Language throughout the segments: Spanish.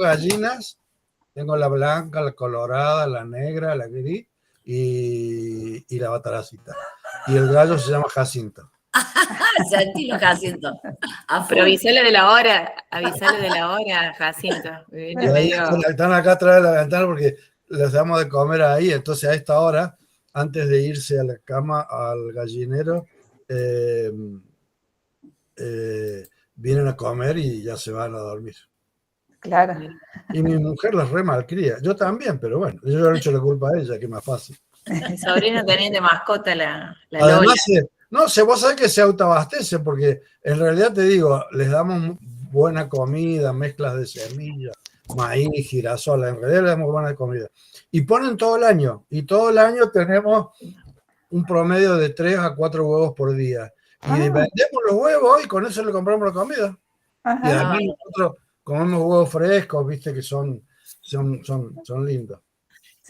gallinas, tengo la blanca, la colorada, la negra, la gris y la bataracita. Y el gallo se llama Jacinto. Sentí los Jacinto. Pero avisale de la hora, Jacinto. Están acá atrás de la ventana porque les damos de comer ahí, entonces a esta hora, antes de irse a la cama, al gallinero, vienen a comer y ya se van a dormir. Claro. Y mi mujer las re malcría. Yo también, pero bueno, yo le he hecho la culpa a ella, que es más fácil. Mi sobrino tenía de mascota la Además, Lola. No sé, vos sabés que se autoabastece, porque en realidad te digo, les damos buena comida, mezclas de semillas, maíz, girasol, en realidad les damos buena comida. Y ponen todo el año, y todo el año tenemos un promedio de 3 a 4 huevos por día. Y vendemos los huevos y con eso le compramos la comida. Ajá. Y además nosotros comemos huevos frescos, viste, que son lindos.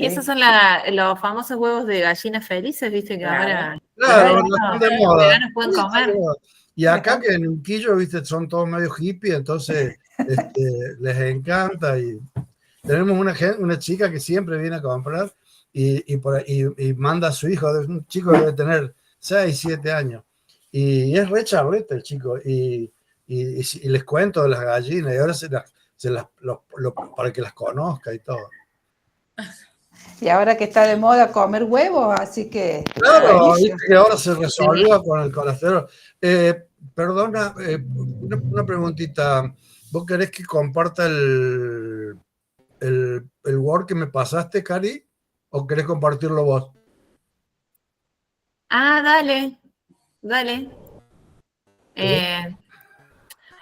Y esos son los famosos huevos de gallinas felices, viste, que ahora los veganos pueden comer. Y acá que en Unquillo, viste, son todos medio hippie, entonces les encanta. Y tenemos una chica que siempre viene a comprar y manda a su hijo, un chico que debe tener 6, 7 años. Y es re charleta el chico. Y les cuento de las gallinas, y ahora para que las conozca y todo. Y ahora que está de moda comer huevos, así que... Claro, viste que ahora se resolvió con el colesterol. Perdona, una preguntita. ¿Vos querés que comparta el Word que me pasaste, Cari? ¿O querés compartirlo vos? Dale.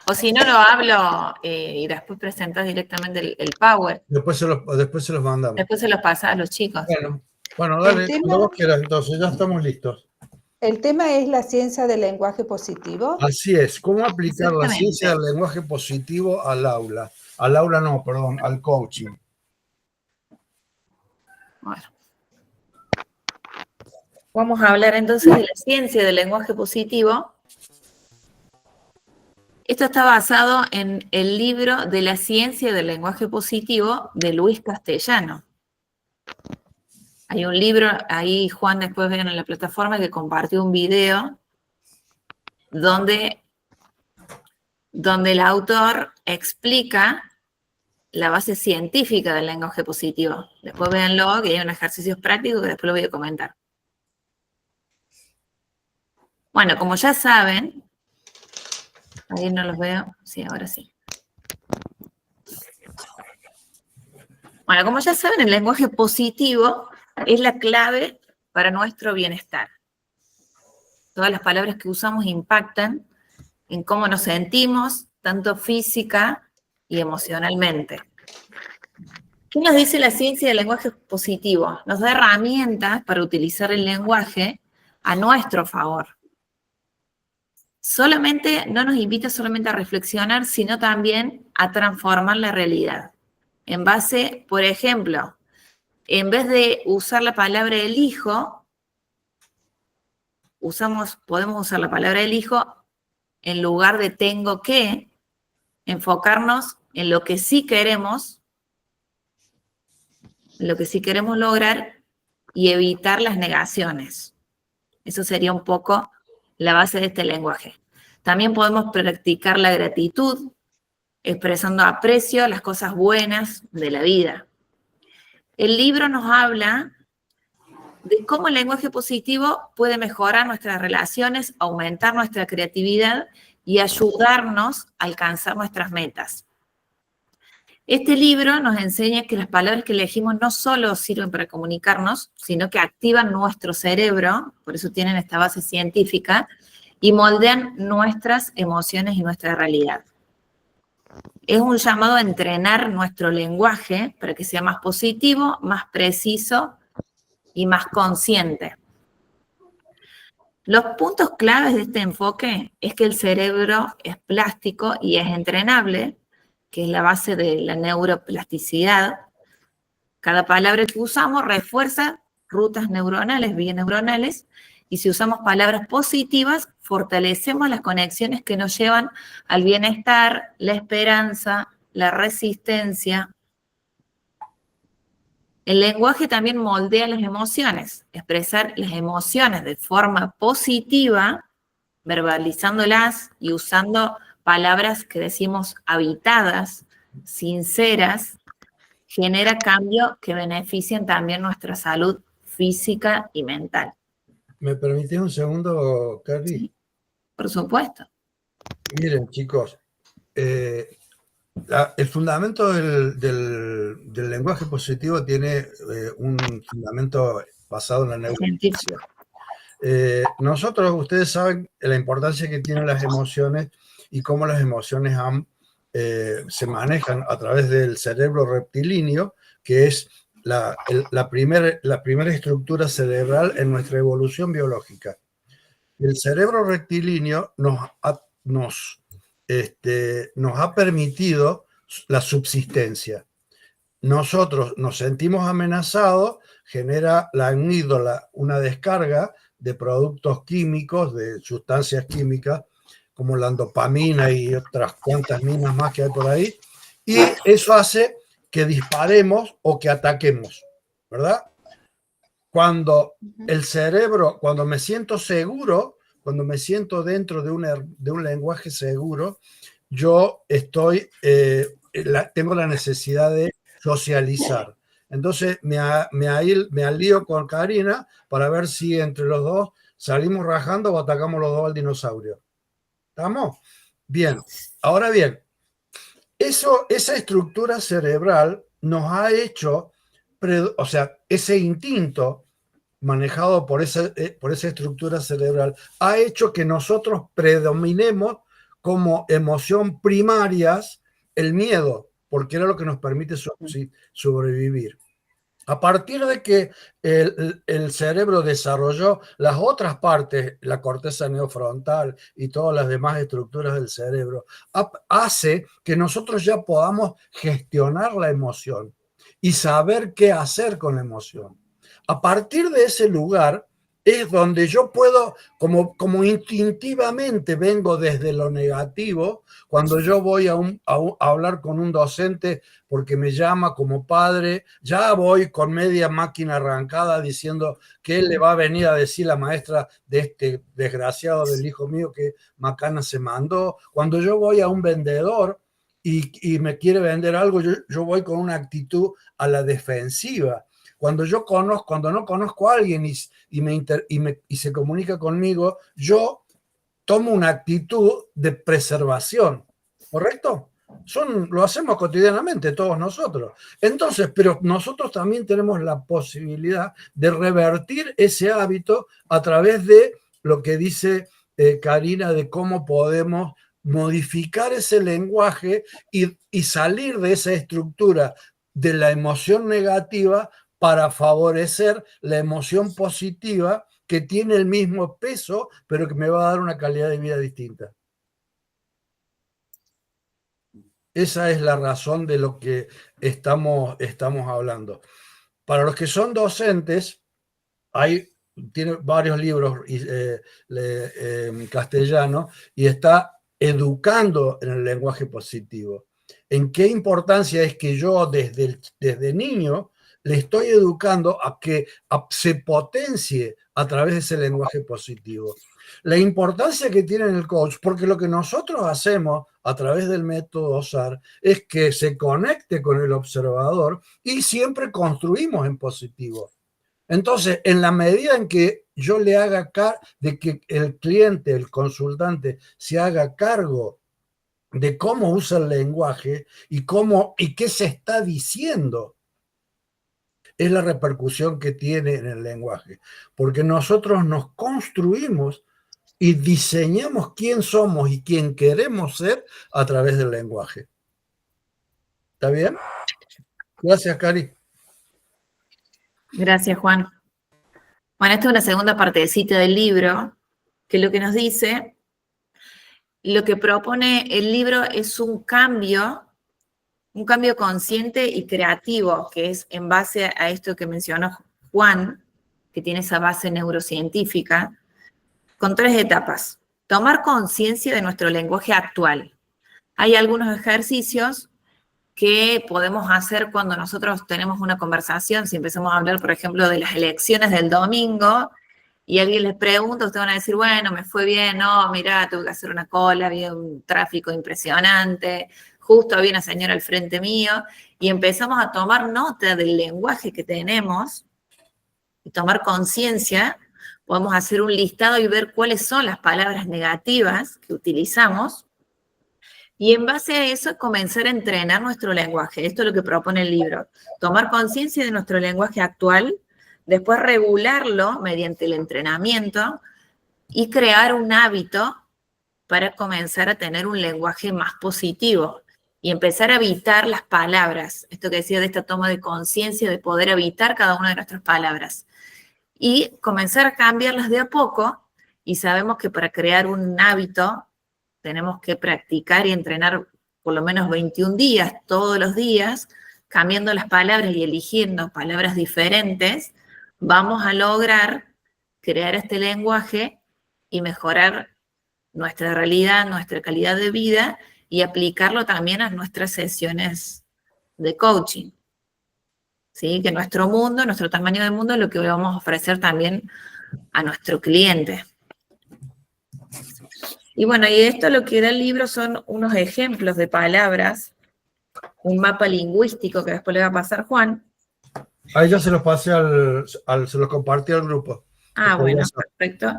O si no, lo hablo y después presentas directamente el Power. Después se los mandamos. Después se los pasas a los chicos. Bueno, dale, cuando vos quieras, entonces ya estamos listos. El tema es la ciencia del lenguaje positivo. Así es, ¿cómo aplicar la ciencia del lenguaje positivo al aula? Al coaching. Bueno. Vamos a hablar entonces de la ciencia del lenguaje positivo. Esto está basado en el libro de la ciencia del lenguaje positivo de Luis Castellano. Hay un libro, ahí Juan después ven en la plataforma que compartió un video donde el autor explica la base científica del lenguaje positivo. Después véanlo, que hay unos ejercicios prácticos que después lo voy a comentar. Bueno, como ya saben, ahí no los veo, sí, ahora sí. Bueno, como ya saben, el lenguaje positivo es la clave para nuestro bienestar. Todas las palabras que usamos impactan en cómo nos sentimos, tanto física y emocionalmente. ¿Qué nos dice la ciencia del lenguaje positivo? Nos da herramientas para utilizar el lenguaje a nuestro favor. No nos invita solamente a reflexionar, sino también a transformar la realidad. En base, por ejemplo, en vez de usar la palabra elijo, podemos usar la palabra elijo en lugar de tengo que, enfocarnos en lo que sí queremos, lograr y evitar las negaciones. Eso sería un poco la base de este lenguaje. También podemos practicar la gratitud, expresando aprecio a las cosas buenas de la vida. El libro nos habla de cómo el lenguaje positivo puede mejorar nuestras relaciones, aumentar nuestra creatividad y ayudarnos a alcanzar nuestras metas. Este libro nos enseña que las palabras que elegimos no solo sirven para comunicarnos, sino que activan nuestro cerebro, por eso tienen esta base científica, y moldean nuestras emociones y nuestra realidad. Es un llamado a entrenar nuestro lenguaje para que sea más positivo, más preciso y más consciente. Los puntos claves de este enfoque es que el cerebro es plástico y es entrenable, que es la base de la neuroplasticidad. Cada palabra que usamos refuerza rutas neuronales, vías neuronales, y si usamos palabras positivas, fortalecemos las conexiones que nos llevan al bienestar, la esperanza, la resistencia. El lenguaje también moldea las emociones. Expresar las emociones de forma positiva, verbalizándolas y usando palabras que decimos habitadas, sinceras, genera cambios que benefician también nuestra salud física y mental. ¿Me permitís un segundo, Carly? Sí, por supuesto. Miren, chicos, el fundamento del lenguaje positivo tiene un fundamento basado en la neurociencia. Nosotros, ustedes saben la importancia que tienen las emociones y cómo las emociones se manejan a través del cerebro reptilíneo, que es la primera estructura cerebral en nuestra evolución biológica. El cerebro reptilíneo nos ha permitido la subsistencia. Nosotros nos sentimos amenazados, genera la amígdala una descarga de productos químicos, de sustancias químicas, como la dopamina y otras cuantas minas más que hay por ahí, y eso hace que disparemos o que ataquemos, ¿verdad? Cuando el cerebro, cuando me siento seguro, cuando me siento dentro de un lenguaje seguro, yo tengo la necesidad de socializar. Entonces me alío con Karina para ver si entre los dos salimos rajando o atacamos los dos al dinosaurio. ¿Estamos? Bien. Ahora bien, esa estructura cerebral nos ha hecho, o sea, ese instinto manejado por esa estructura cerebral ha hecho que nosotros predominemos como emoción primarias el miedo, porque era lo que nos permite sobrevivir. A partir de que el cerebro desarrolló las otras partes, la corteza neofrontal y todas las demás estructuras del cerebro, hace que nosotros ya podamos gestionar la emoción y saber qué hacer con la emoción. A partir de ese lugar es donde yo puedo, como instintivamente vengo desde lo negativo, cuando yo voy a hablar con un docente porque me llama como padre, ya voy con media máquina arrancada diciendo que él le va a venir a decir la maestra de este desgraciado del hijo mío que macana se mandó. Cuando yo voy a un vendedor y me quiere vender algo, yo voy con una actitud a la defensiva. Cuando no conozco a alguien y se comunica conmigo, yo tomo una actitud de preservación, ¿correcto? Lo hacemos cotidianamente todos nosotros. Entonces, pero nosotros también tenemos la posibilidad de revertir ese hábito a través de lo que dice Karina, de cómo podemos modificar ese lenguaje y salir de esa estructura de la emoción negativa para favorecer la emoción positiva que tiene el mismo peso, pero que me va a dar una calidad de vida distinta. Esa es la razón de lo que estamos hablando. Para los que son docentes, tiene varios libros en castellano y está educando en el lenguaje positivo. ¿En qué importancia es que yo desde niño le estoy educando a que se potencie a través de ese lenguaje positivo? La importancia que tiene en el coach, porque lo que nosotros hacemos a través del método OSAR es que se conecte con el observador y siempre construimos en positivo. Entonces, en la medida en que yo le haga de que el cliente, el consultante, se haga cargo de cómo usa el lenguaje y qué se está diciendo, es la repercusión que tiene en el lenguaje, porque nosotros nos construimos y diseñamos quién somos y quién queremos ser a través del lenguaje. ¿Está bien? Gracias, Cari. Gracias, Juan. Bueno, esta es una segunda partecita del libro, que lo que nos dice, lo que propone el libro es un cambio consciente y creativo, que es en base a esto que mencionó Juan, que tiene esa base neurocientífica, con 3 etapas. Tomar conciencia de nuestro lenguaje actual. Hay algunos ejercicios ¿qué podemos hacer cuando nosotros tenemos una conversación? Si empezamos a hablar, por ejemplo, de las elecciones del domingo, y alguien les pregunta, ustedes van a decir, bueno, me fue bien, no, mirá, tuve que hacer una cola, había un tráfico impresionante, justo había una señora al frente mío, y empezamos a tomar nota del lenguaje que tenemos, y tomar conciencia. Podemos hacer un listado y ver cuáles son las palabras negativas que utilizamos, y en base a eso comenzar a entrenar nuestro lenguaje. Esto es lo que propone el libro. Tomar conciencia de nuestro lenguaje actual, después regularlo mediante el entrenamiento y crear un hábito para comenzar a tener un lenguaje más positivo y empezar a evitar las palabras. Esto que decía de esta toma de conciencia, de poder evitar cada una de nuestras palabras. Y comenzar a cambiarlas de a poco, y sabemos que para crear un hábito tenemos que practicar y entrenar por lo menos 21 días, todos los días, cambiando las palabras y eligiendo palabras diferentes, vamos a lograr crear este lenguaje y mejorar nuestra realidad, nuestra calidad de vida y aplicarlo también a nuestras sesiones de coaching. ¿Sí? Que nuestro mundo, nuestro tamaño de mundo es lo que vamos a ofrecer también a nuestro cliente. Y bueno, y esto lo que da el libro son unos ejemplos de palabras, un mapa lingüístico que después le va a pasar Juan. Ahí ya se los pasé se los compartí al grupo. Ah, bueno, perfecto.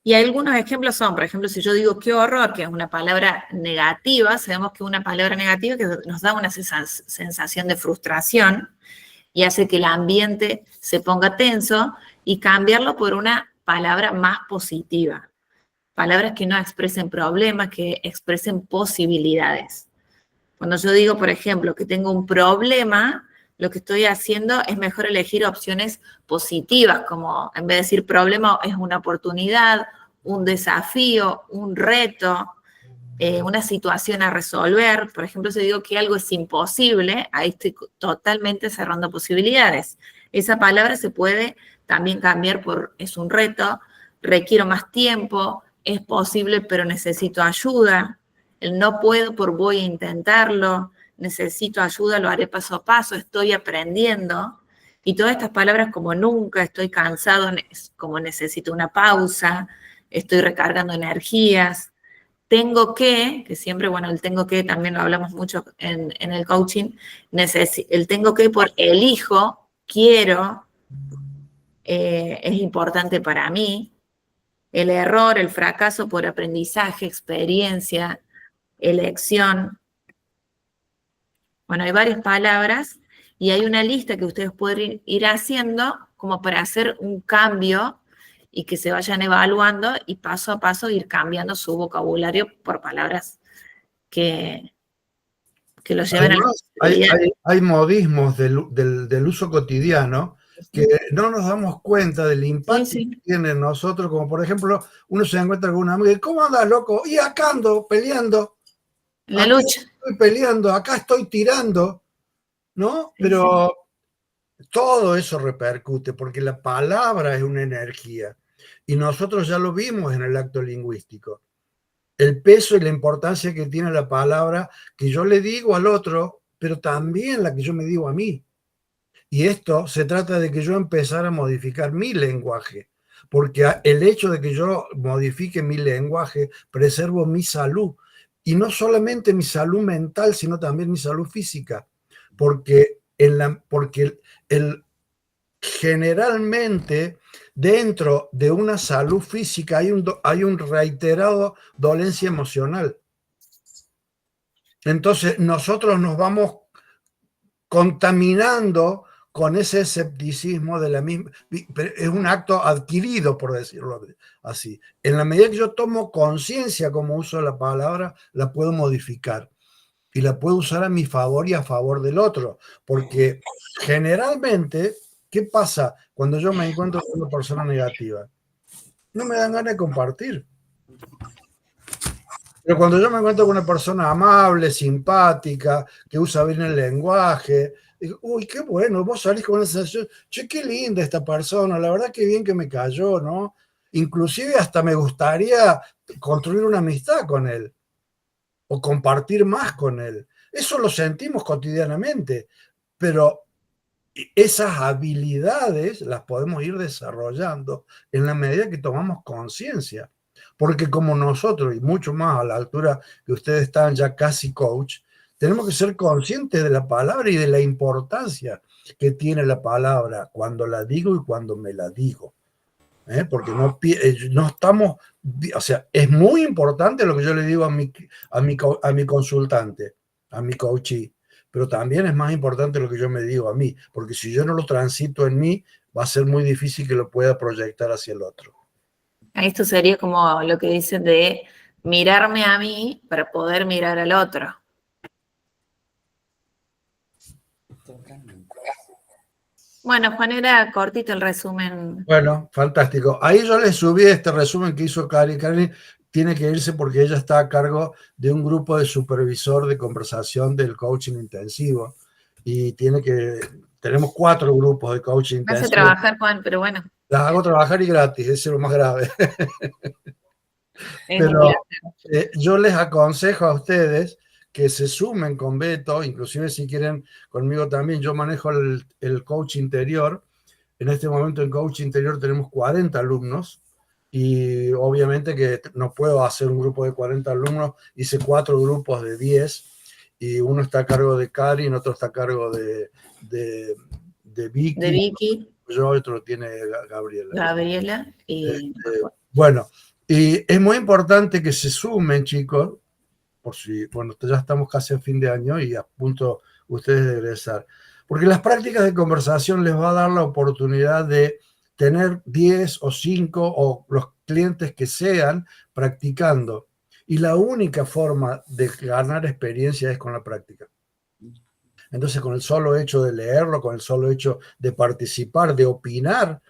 Y algunos ejemplos son, por ejemplo, si yo digo qué horror, que es una palabra negativa, sabemos que una palabra negativa que nos da una sensación de frustración y hace que el ambiente se ponga tenso, y cambiarlo por una palabra más positiva. Palabras que no expresen problemas, que expresen posibilidades. Cuando yo digo, por ejemplo, que tengo un problema, lo que estoy haciendo es mejor elegir opciones positivas, como en vez de decir problema, es una oportunidad, un desafío, un reto, una situación a resolver. Por ejemplo, si digo que algo es imposible, ahí estoy totalmente cerrando posibilidades. Esa palabra se puede también cambiar por es un reto, requiero más tiempo, es posible pero necesito ayuda, el no puedo por voy a intentarlo, necesito ayuda, lo haré paso a paso, estoy aprendiendo. Y todas estas palabras como nunca, estoy cansado, como necesito una pausa, estoy recargando energías, tengo que siempre, bueno, el tengo que también lo hablamos mucho en el coaching, el tengo que por elijo, quiero, es importante para mí, el error, el fracaso por aprendizaje, experiencia, elección. Bueno, hay varias palabras y hay una lista que ustedes pueden ir haciendo como para hacer un cambio y que se vayan evaluando y paso a paso ir cambiando su vocabulario por palabras que los lleven hay modismos del uso cotidiano que no nos damos cuenta del impacto que tiene en nosotros, como por ejemplo, uno se encuentra con una amiga y ¿cómo andas, loco? Y acá ando peleando. La lucha. Estoy peleando, acá estoy tirando, ¿no? Pero todo eso repercute porque la palabra es una energía y nosotros ya lo vimos en el acto lingüístico. El peso y la importancia que tiene la palabra que yo le digo al otro, pero también la que yo me digo a mí. Y esto se trata de que yo empezara a modificar mi lenguaje, porque el hecho de que yo modifique mi lenguaje, preservo mi salud. Y no solamente mi salud mental, sino también mi salud física. Porque, generalmente dentro de una salud física hay un reiterado dolencia emocional. Entonces nosotros nos vamos contaminando con ese escepticismo de la misma, es un acto adquirido, por decirlo así. En la medida que yo tomo conciencia como uso la palabra, la puedo modificar y la puedo usar a mi favor y a favor del otro, porque generalmente, ¿qué pasa cuando yo me encuentro con una persona negativa? No me dan ganas de compartir. Pero cuando yo me encuentro con una persona amable, simpática, que usa bien el lenguaje, digo, uy, qué bueno, vos salís con una sensación, che, qué linda esta persona, la verdad que bien que me cayó, ¿no? Inclusive hasta me gustaría construir una amistad con él o compartir más con él. Eso lo sentimos cotidianamente, pero esas habilidades las podemos ir desarrollando en la medida que tomamos conciencia. Porque como nosotros, y mucho más a la altura que ustedes están ya casi coach, tenemos que ser conscientes de la palabra y de la importancia que tiene la palabra cuando la digo y cuando me la digo. Porque no estamos, o sea, es muy importante lo que yo le digo a mi consultante, a mi coachee, pero también es más importante lo que yo me digo a mí, porque si yo no lo transito en mí, va a ser muy difícil que lo pueda proyectar hacia el otro. Esto sería como lo que dicen de mirarme a mí para poder mirar al otro. Bueno, Juan, era cortito el resumen. Bueno, fantástico. Ahí yo les subí este resumen que hizo Cari. Cari tiene que irse porque ella está a cargo de un grupo de supervisor de conversación del coaching intensivo y tenemos 4 grupos de coaching Me hace intensivo. trabajar, Juan, pero bueno. Las hago trabajar y gratis, eso es lo más grave. Es Pero un placer. yo les aconsejo a ustedes que se sumen con Beto, inclusive si quieren conmigo también. Yo manejo el coach interior. En este momento en coach interior tenemos 40 alumnos y obviamente que no puedo hacer un grupo de 40 alumnos, hice 4 grupos de 10 y uno está a cargo de Karin, otro está a cargo de Vicky, De Vicky, yo, otro tiene Gabriela. Gabriela y... Bueno, y es muy importante que se sumen, chicos, por si, bueno, ya estamos casi a fin de año y a punto ustedes de egresar. Porque las prácticas de conversación les va a dar la oportunidad de tener 10 o 5 o los clientes que sean practicando. Y la única forma de ganar experiencia es con la práctica. Entonces, con el solo hecho de leerlo, con el solo hecho de participar, de opinar,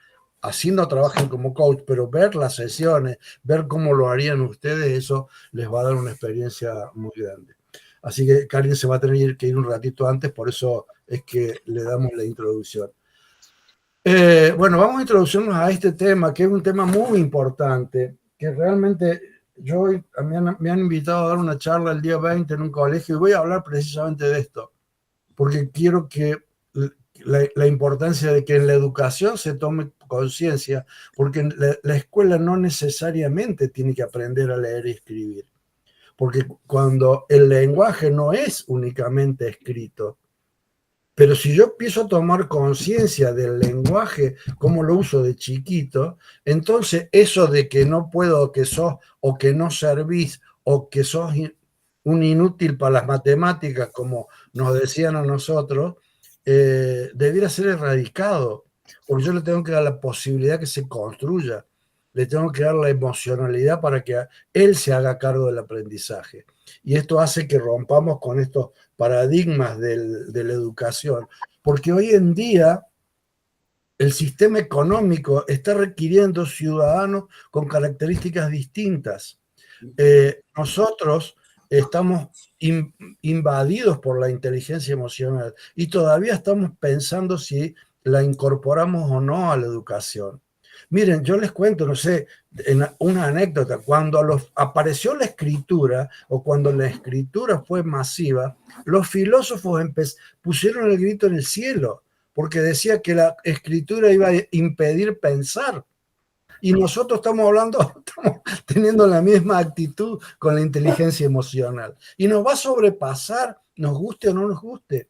así no trabajen como coach, pero ver las sesiones, ver cómo lo harían ustedes, eso les va a dar una experiencia muy grande. Así que Karin se va a tener que ir un ratito antes, por eso es que le damos la introducción. Bueno, vamos a introducirnos a este tema, que es un tema muy importante, que realmente me han invitado a dar una charla el día 20 en un colegio y voy a hablar precisamente de esto, porque quiero que la importancia de que en la educación se tome conciencia, porque la escuela no necesariamente tiene que aprender a leer y escribir. Porque cuando el lenguaje no es únicamente escrito, pero si yo empiezo a tomar conciencia del lenguaje, cómo lo uso de chiquito, entonces eso de que no puedo, que sos, o que no servís, o que sos un inútil para las matemáticas, como nos decían a nosotros, debiera ser erradicado, porque yo le tengo que dar la posibilidad que se construya, le tengo que dar la emocionalidad para que él se haga cargo del aprendizaje. Y esto hace que rompamos con estos paradigmas de la educación, porque hoy en día el sistema económico está requiriendo ciudadanos con características distintas. Nosotros estamos invadidos por la inteligencia emocional y todavía estamos pensando si la incorporamos o no a la educación. Miren, yo les cuento, no sé, una anécdota. Cuando apareció la escritura o cuando la escritura fue masiva, los filósofos pusieron el grito en el cielo porque decía que la escritura iba a impedir pensar. Y nosotros estamos teniendo la misma actitud con la inteligencia emocional. Y nos va a sobrepasar, nos guste o no nos guste.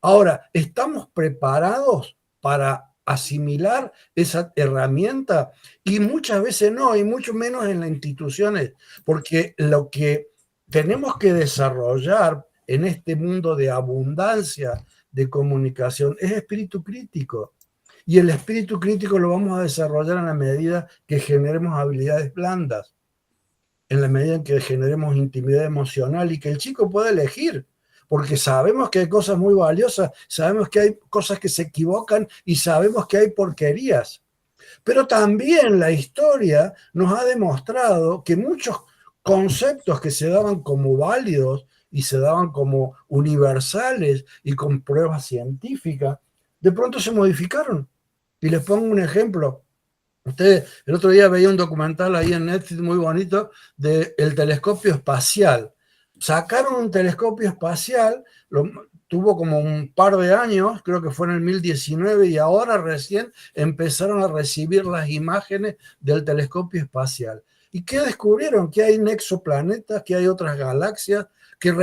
Ahora, ¿estamos preparados para asimilar esa herramienta? Y muchas veces no, y mucho menos en las instituciones, porque lo que tenemos que desarrollar en este mundo de abundancia de comunicación es espíritu crítico. Y el espíritu crítico lo vamos a desarrollar en la medida que generemos habilidades blandas, en la medida en que generemos intimidad emocional y que el chico pueda elegir, porque sabemos que hay cosas muy valiosas, sabemos que hay cosas que se equivocan y sabemos que hay porquerías. Pero también la historia nos ha demostrado que muchos conceptos que se daban como válidos y se daban como universales y con pruebas científicas, de pronto se modificaron. Y les pongo un ejemplo. Ustedes, el otro día veía un documental ahí en Netflix muy bonito del telescopio espacial. sacaron un telescopio espacial, tuvo como un par de años, creo que fue en el 2019, y ahora recién empezaron a recibir las imágenes del telescopio espacial. ¿Y qué descubrieron? Que hay exoplanetas, que hay otras galaxias, que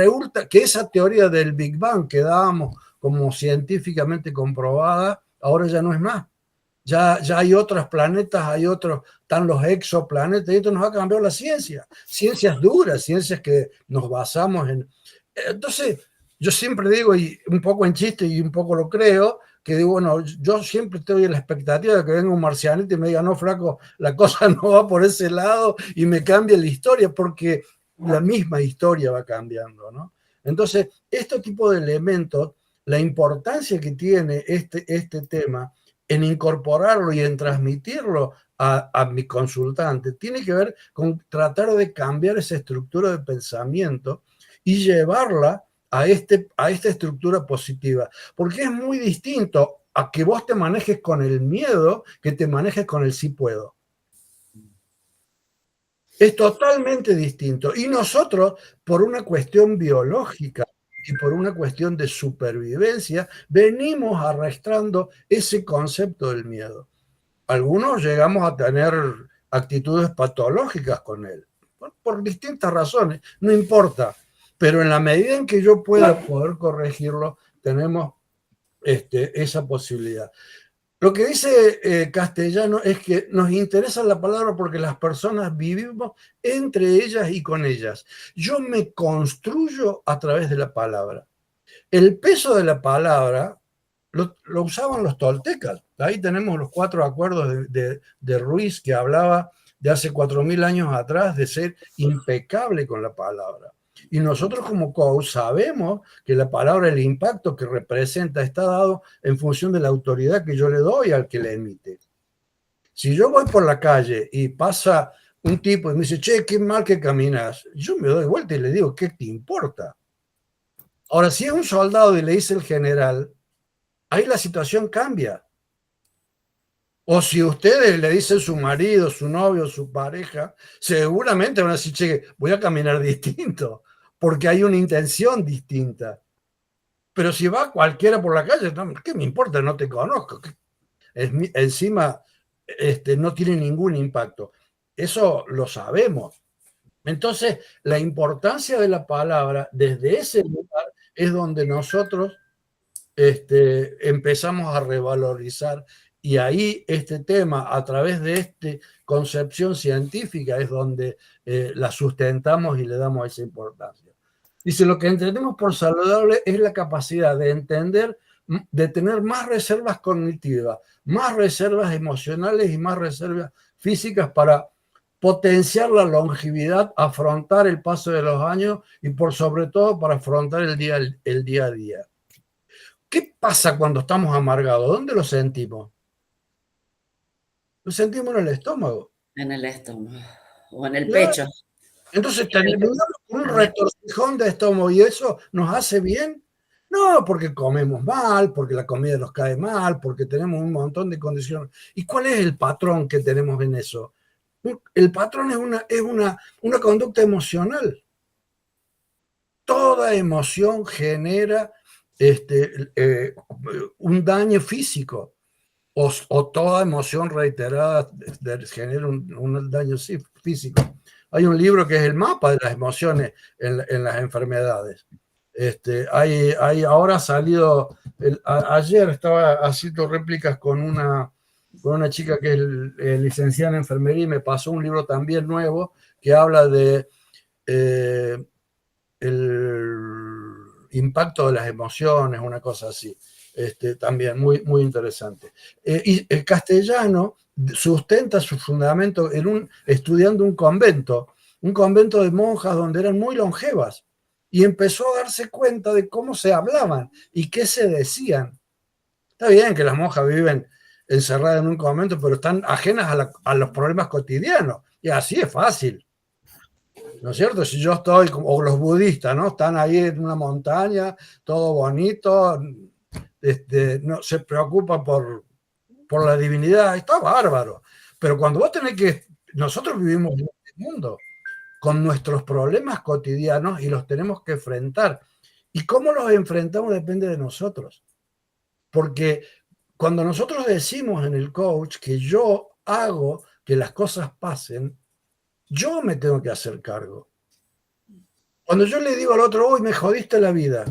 esa teoría del Big Bang que dábamos como científicamente comprobada, ahora ya no es más. Ya hay otros planetas, están los exoplanetas, y esto nos ha cambiado la ciencia. Ciencias duras, ciencias que nos basamos en... Entonces, yo siempre digo, y un poco en chiste y un poco lo creo, que digo, bueno, yo siempre estoy en la expectativa de que venga un marcianito y me diga, no, flaco, la cosa no va por ese lado y me cambie la historia, porque la misma historia va cambiando, ¿no? Entonces, este tipo de elementos, la importancia que tiene este tema en incorporarlo y en transmitirlo a mi consultante, tiene que ver con tratar de cambiar esa estructura de pensamiento y llevarla a esta estructura positiva, porque es muy distinto a que vos te manejes con el miedo que te manejes con el sí puedo. Es totalmente distinto. Y nosotros, por una cuestión biológica y por una cuestión de supervivencia, venimos arrastrando ese concepto del miedo. Algunos llegamos a tener actitudes patológicas con él, por distintas razones, no importa. Pero en la medida en que yo pueda poder corregirlo, tenemos esa posibilidad. Lo que dice Castellano es que nos interesa la palabra porque las personas vivimos entre ellas y con ellas. Yo me construyo a través de la palabra. El peso de la palabra lo usaban los toltecas. Ahí tenemos los 4 acuerdos de Ruiz, que hablaba de hace 4000 años atrás de ser impecable con la palabra. Y nosotros como coach sabemos que la palabra, el impacto que representa, está dado en función de la autoridad que yo le doy al que la emite. Si yo voy por la calle y pasa un tipo y me dice, che, qué mal que caminas, yo me doy vuelta y le digo, ¿qué te importa? Ahora, si es un soldado y le dice el general, ahí la situación cambia. O si ustedes le dicen su marido, su novio, su pareja, seguramente van a decir, che, voy a caminar distinto, porque hay una intención distinta. Pero si va cualquiera por la calle, no, ¿qué me importa? No te conozco. Encima, no tiene ningún impacto. Eso lo sabemos. Entonces, la importancia de la palabra, desde ese lugar, es donde nosotros empezamos a revalorizar, y ahí este tema, a través de esta concepción científica, es donde la sustentamos y le damos esa importancia. Dice, lo que entendemos por saludable es la capacidad de entender, de tener más reservas cognitivas, más reservas emocionales y más reservas físicas para potenciar la longevidad, afrontar el paso de los años y por sobre todo para afrontar el día a día. ¿Qué pasa cuando estamos amargados? ¿Dónde lo sentimos? Lo sentimos en el estómago. En el estómago o en el Claro. pecho. Entonces terminamos con un retorcijón de estómago, y eso nos hace bien. No, porque comemos mal, porque la comida nos cae mal, porque tenemos un montón de condiciones. ¿Y cuál es el patrón que tenemos en eso? El patrón es una conducta emocional. Toda emoción genera un daño físico, o toda emoción reiterada genera un daño físico. Hay un libro que es el mapa de las emociones en las enfermedades. Ahora ha salido, ayer estaba haciendo réplicas con una chica que es licenciada en enfermería, y me pasó un libro también nuevo que habla de el impacto de las emociones, una cosa así. También muy, muy interesante. Y el Castellano sustenta su fundamento estudiando un convento de monjas donde eran muy longevas, y empezó a darse cuenta de cómo se hablaban y qué se decían. Está bien que las monjas viven encerradas en un convento, pero están ajenas a los problemas cotidianos, y así es fácil. ¿No es cierto? Si yo estoy, o los budistas, ¿no? Están ahí en una montaña, todo bonito, no se preocupa por la divinidad, está bárbaro. Pero cuando vos tenés nosotros vivimos en este mundo, con nuestros problemas cotidianos y los tenemos que enfrentar. Y cómo los enfrentamos depende de nosotros. Porque cuando nosotros decimos en el coach que yo hago que las cosas pasen, yo me tengo que hacer cargo. Cuando yo le digo al otro, uy, me jodiste la vida.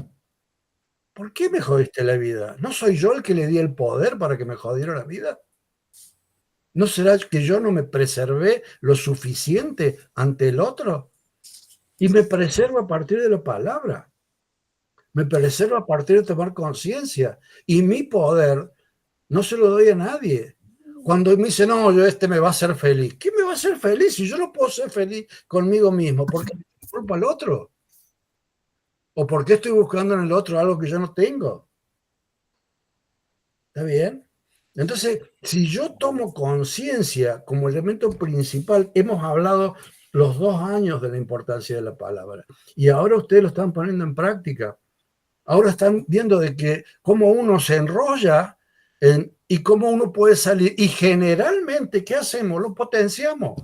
¿Por qué me jodiste la vida? ¿No soy yo el que le di el poder para que me jodiera la vida? ¿No será que yo no me preservé lo suficiente ante el otro? Y me preservo a partir de la palabra. Me preservo a partir de tomar conciencia. Y mi poder no se lo doy a nadie. Cuando me dice, no, yo me va a hacer feliz. ¿Qué me va a hacer feliz si yo no puedo ser feliz conmigo mismo? ¿Por qué me culpa al otro? ¿O por qué estoy buscando en el otro algo que yo no tengo? ¿Está bien? Entonces, si yo tomo conciencia como elemento principal, hemos hablado los 2 años de la importancia de la palabra. Y ahora ustedes lo están poniendo en práctica. Ahora están viendo de que cómo uno se enrolla y cómo uno puede salir. Y generalmente, ¿qué hacemos? Lo potenciamos.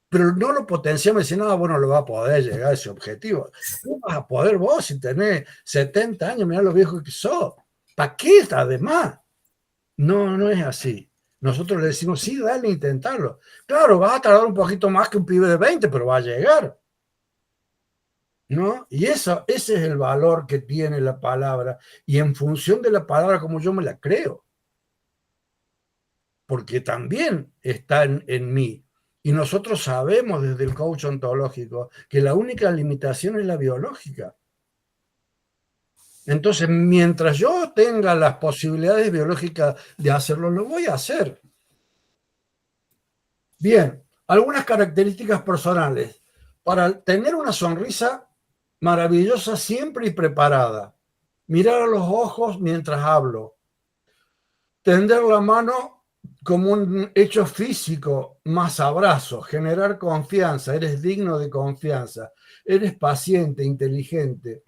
Pero no lo potenciamos y decimos, no, bueno, lo va a poder llegar a ese objetivo. No vas a poder vos si tenés 70 años, mirá lo viejo que sos. ¿Para qué? Además. No, no es así. Nosotros le decimos, sí, dale, intentarlo. Claro, vas a tardar un poquito más que un pibe de 20, pero va a llegar. ¿No? Y ese es el valor que tiene la palabra. Y en función de la palabra, como yo me la creo. Porque también está en mí. Y nosotros sabemos desde el coach ontológico que la única limitación es la biológica. Entonces, mientras yo tenga las posibilidades biológicas de hacerlo, lo voy a hacer. Bien, algunas características personales. Para tener una sonrisa maravillosa siempre y preparada. Mirar a los ojos mientras hablo. Tender la mano como un hecho físico, más abrazo. Generar confianza. Eres digno de confianza. Eres paciente, inteligente.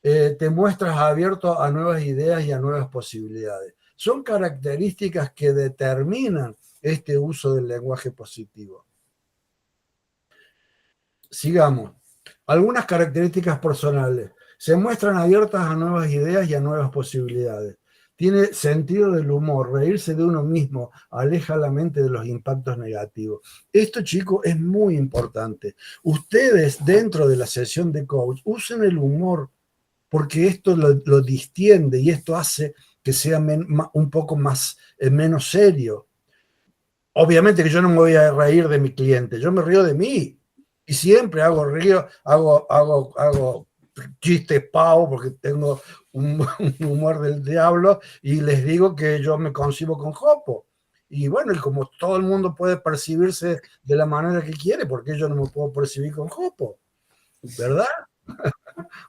Te muestras abierto a nuevas ideas y a nuevas posibilidades. Son características que determinan este uso del lenguaje positivo. Sigamos. Algunas características personales. Se muestran abiertas a nuevas ideas y a nuevas posibilidades. Tiene sentido del humor. Reírse de uno mismo aleja la mente de los impactos negativos. Esto, chicos, es muy importante. Ustedes, dentro de la sesión de coach, usen el humor, porque esto lo distiende y esto hace que sea un poco menos serio. Obviamente que yo no me voy a reír de mi cliente, yo me río de mí. Y siempre hago chistes pavo porque tengo un humor del diablo y les digo que yo me concibo con Jopo. Y bueno, y como todo el mundo puede percibirse de la manera que quiere, ¿por qué yo no me puedo percibir con Jopo? ¿Verdad?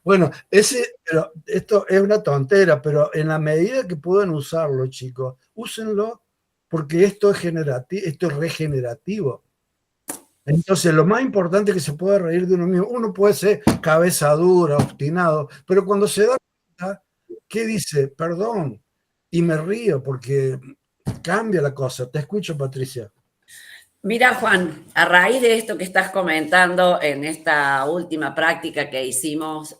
Bueno, esto es una tontera, pero en la medida que puedan usarlo, chicos, úsenlo porque esto es regenerativo. Entonces, lo más importante es que se pueda reír de uno mismo. Uno puede ser cabeza dura, obstinado, pero cuando se da cuenta, ¿qué dice? Perdón, y me río porque cambia la cosa. Te escucho, Patricia. Mira, Juan, a raíz de esto que estás comentando en esta última práctica que hicimos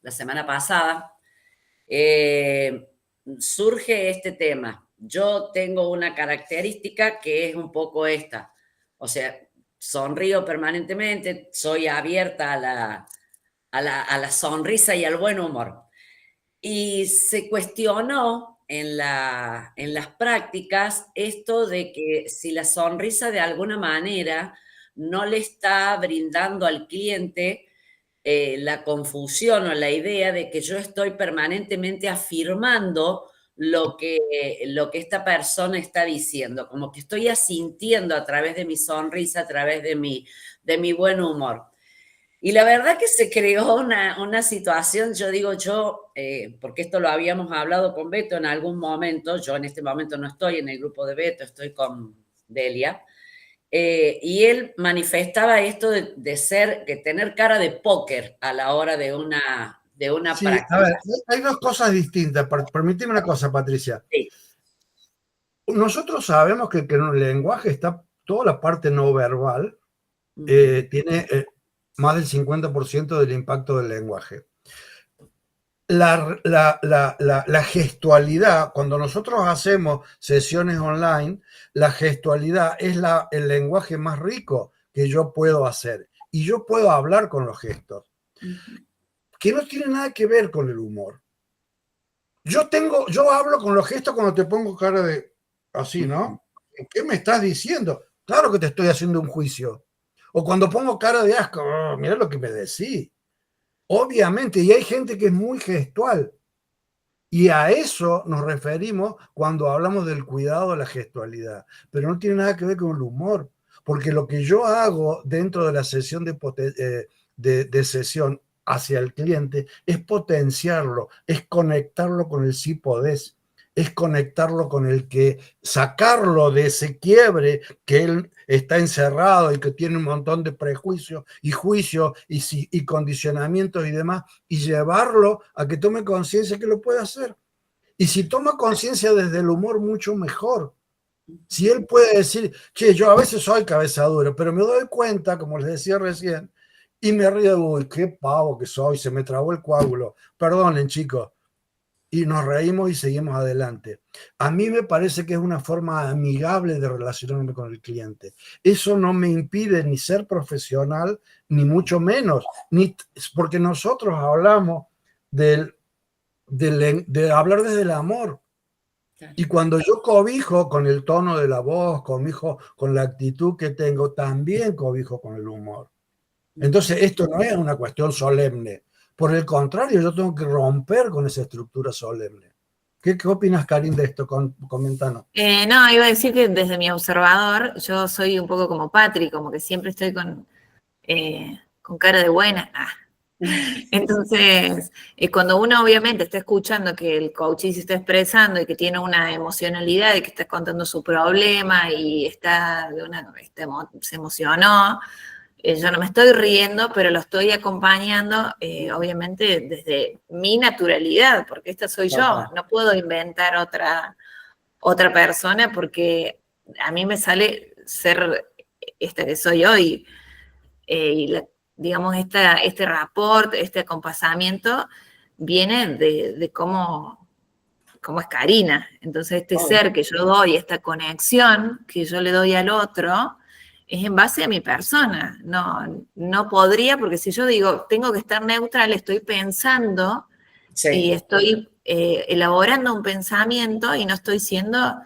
la semana pasada, surge este tema. Yo tengo una característica que es un poco esta. O sea, sonrío permanentemente, soy abierta a la sonrisa y al buen humor. Y se cuestionó en las prácticas esto de que si la sonrisa de alguna manera no le está brindando al cliente la confusión o la idea de que yo estoy permanentemente afirmando lo que esta persona está diciendo, como que estoy asintiendo a través de mi sonrisa, a través de mi buen humor. Y la verdad que se creó una situación, yo digo porque esto lo habíamos hablado con Beto en algún momento, yo en este momento no estoy en el grupo de Beto, estoy con Delia, y él manifestaba esto de tener cara de póker a la hora de una Sí, práctica. a ver, hay dos cosas distintas. Permíteme una cosa, Patricia. Sí. Nosotros sabemos que en el lenguaje está toda la parte no verbal, tiene más del 50% del impacto del lenguaje. La gestualidad, cuando nosotros hacemos sesiones online, la gestualidad es el lenguaje más rico que yo puedo hacer. Y yo puedo hablar con los gestos, que no tiene nada que ver con el humor. Yo hablo con los gestos cuando te pongo cara de así, ¿no? ¿Qué me estás diciendo? Claro que te estoy haciendo un juicio. O cuando pongo cara de asco, oh, mira lo que me decís. Obviamente, y hay gente que es muy gestual. Y a eso nos referimos cuando hablamos del cuidado de la gestualidad. Pero no tiene nada que ver con el humor. Porque lo que yo hago dentro de la sesión de sesión hacia el cliente es potenciarlo, es conectarlo con el sí podés, es conectarlo con el que sacarlo de ese quiebre que él está encerrado y que tiene un montón de prejuicios y juicios y condicionamientos y demás, y llevarlo a que tome conciencia que lo puede hacer. Y si toma conciencia desde el humor, mucho mejor. Si él puede decir, che, yo a veces soy cabeza dura, pero me doy cuenta, como les decía recién, y me río, uy, qué pavo que soy, se me trabó el coágulo. Perdonen, chicos. Y nos reímos y seguimos adelante. A mí me parece que es una forma amigable de relacionarme con el cliente. Eso no me impide ni ser profesional, ni mucho menos, porque nosotros hablamos de hablar desde el amor. Y cuando yo cobijo con el tono de la voz, cobijo con la actitud que tengo, también cobijo con el humor. Entonces, esto no es una cuestión solemne. Por el contrario, yo tengo que romper con esa estructura solemne. ¿Qué opinas, Karin, de esto? Coméntanos. No, iba a decir que desde mi observador, yo soy un poco como Patri, como que siempre estoy con cara de buena. Entonces, cuando uno obviamente está escuchando que el coachee se está expresando y que tiene una emocionalidad y que está contando su problema y se emocionó, yo no me estoy riendo, pero lo estoy acompañando, obviamente, desde mi naturalidad, porque esta soy yo. No puedo inventar otra persona porque a mí me sale ser esta que soy hoy. Digamos, este rapport, este acompasamiento, viene de cómo es Karina. Entonces, este ser que yo doy, esta conexión que yo le doy al otro, es en base a mi persona. No podría, porque si yo digo, tengo que estar neutral, estoy pensando y estoy elaborando un pensamiento y no estoy siendo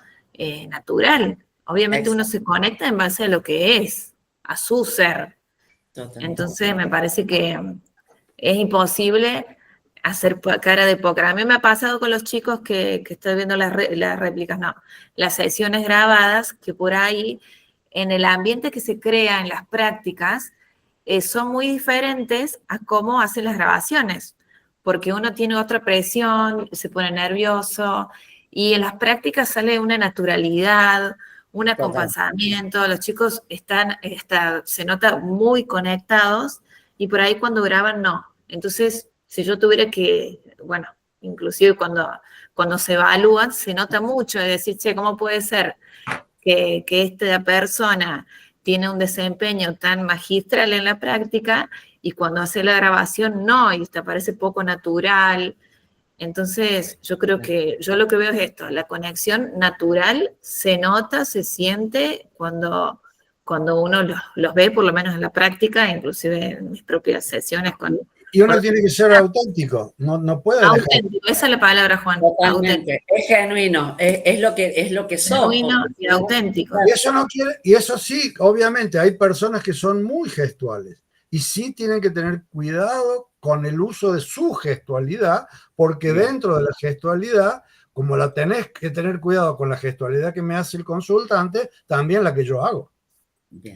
natural. Obviamente uno se conecta en base a lo que es, a su ser. Totalmente. Entonces me parece que es imposible hacer cara de póker. A mí me ha pasado con los chicos que estoy viendo las réplicas, las sesiones grabadas, que por ahí en el ambiente que se crea en las prácticas son muy diferentes a cómo hacen las grabaciones, porque uno tiene otra presión, se pone nervioso, y en las prácticas sale una naturalidad, un acompañamiento, los chicos se nota muy conectados, y por ahí cuando graban no. Entonces, si yo tuviera que, bueno, inclusive cuando se evalúan, se nota mucho de decir, che, ¿cómo puede ser que esta persona tiene un desempeño tan magistral en la práctica y cuando hace la grabación no, y te parece poco natural? Entonces, yo creo que, yo lo que veo es esto, la conexión natural se nota, se siente cuando uno los ve, por lo menos en la práctica, inclusive en mis propias sesiones. Y uno tiene que ser auténtico, no puede dejar. Auténtico, esa es la palabra, Juan. Totalmente, es genuino, es lo que somos. Genuino y auténtico. Y eso sí, obviamente, hay personas que son muy gestuales y sí tienen que tener cuidado con el uso de su gestualidad, porque dentro de la gestualidad, como la tenés que tener cuidado con la gestualidad que me hace el consultante, también la que yo hago.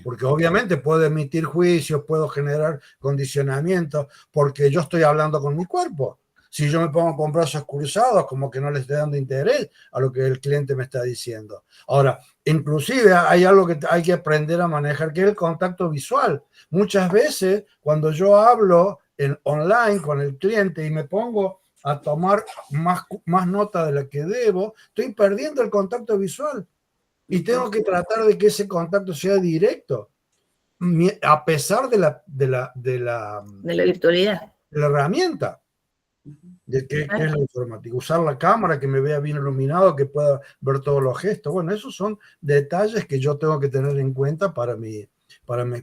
Porque obviamente puedo emitir juicios, puedo generar condicionamientos, porque yo estoy hablando con mi cuerpo. Si yo me pongo con brazos cruzados, como que no le estoy dando interés a lo que el cliente me está diciendo. Ahora, inclusive hay algo que hay que aprender a manejar, que es el contacto visual. Muchas veces, cuando yo hablo online con el cliente y me pongo a tomar más nota de la que debo, estoy perdiendo el contacto visual. Y tengo que tratar de que ese contacto sea directo. a pesar de la De la virtualidad. herramienta, de qué es la informática. Usar la cámara, que me vea bien iluminado, que pueda ver todos los gestos. Bueno, esos son detalles que yo tengo que tener en cuenta para mi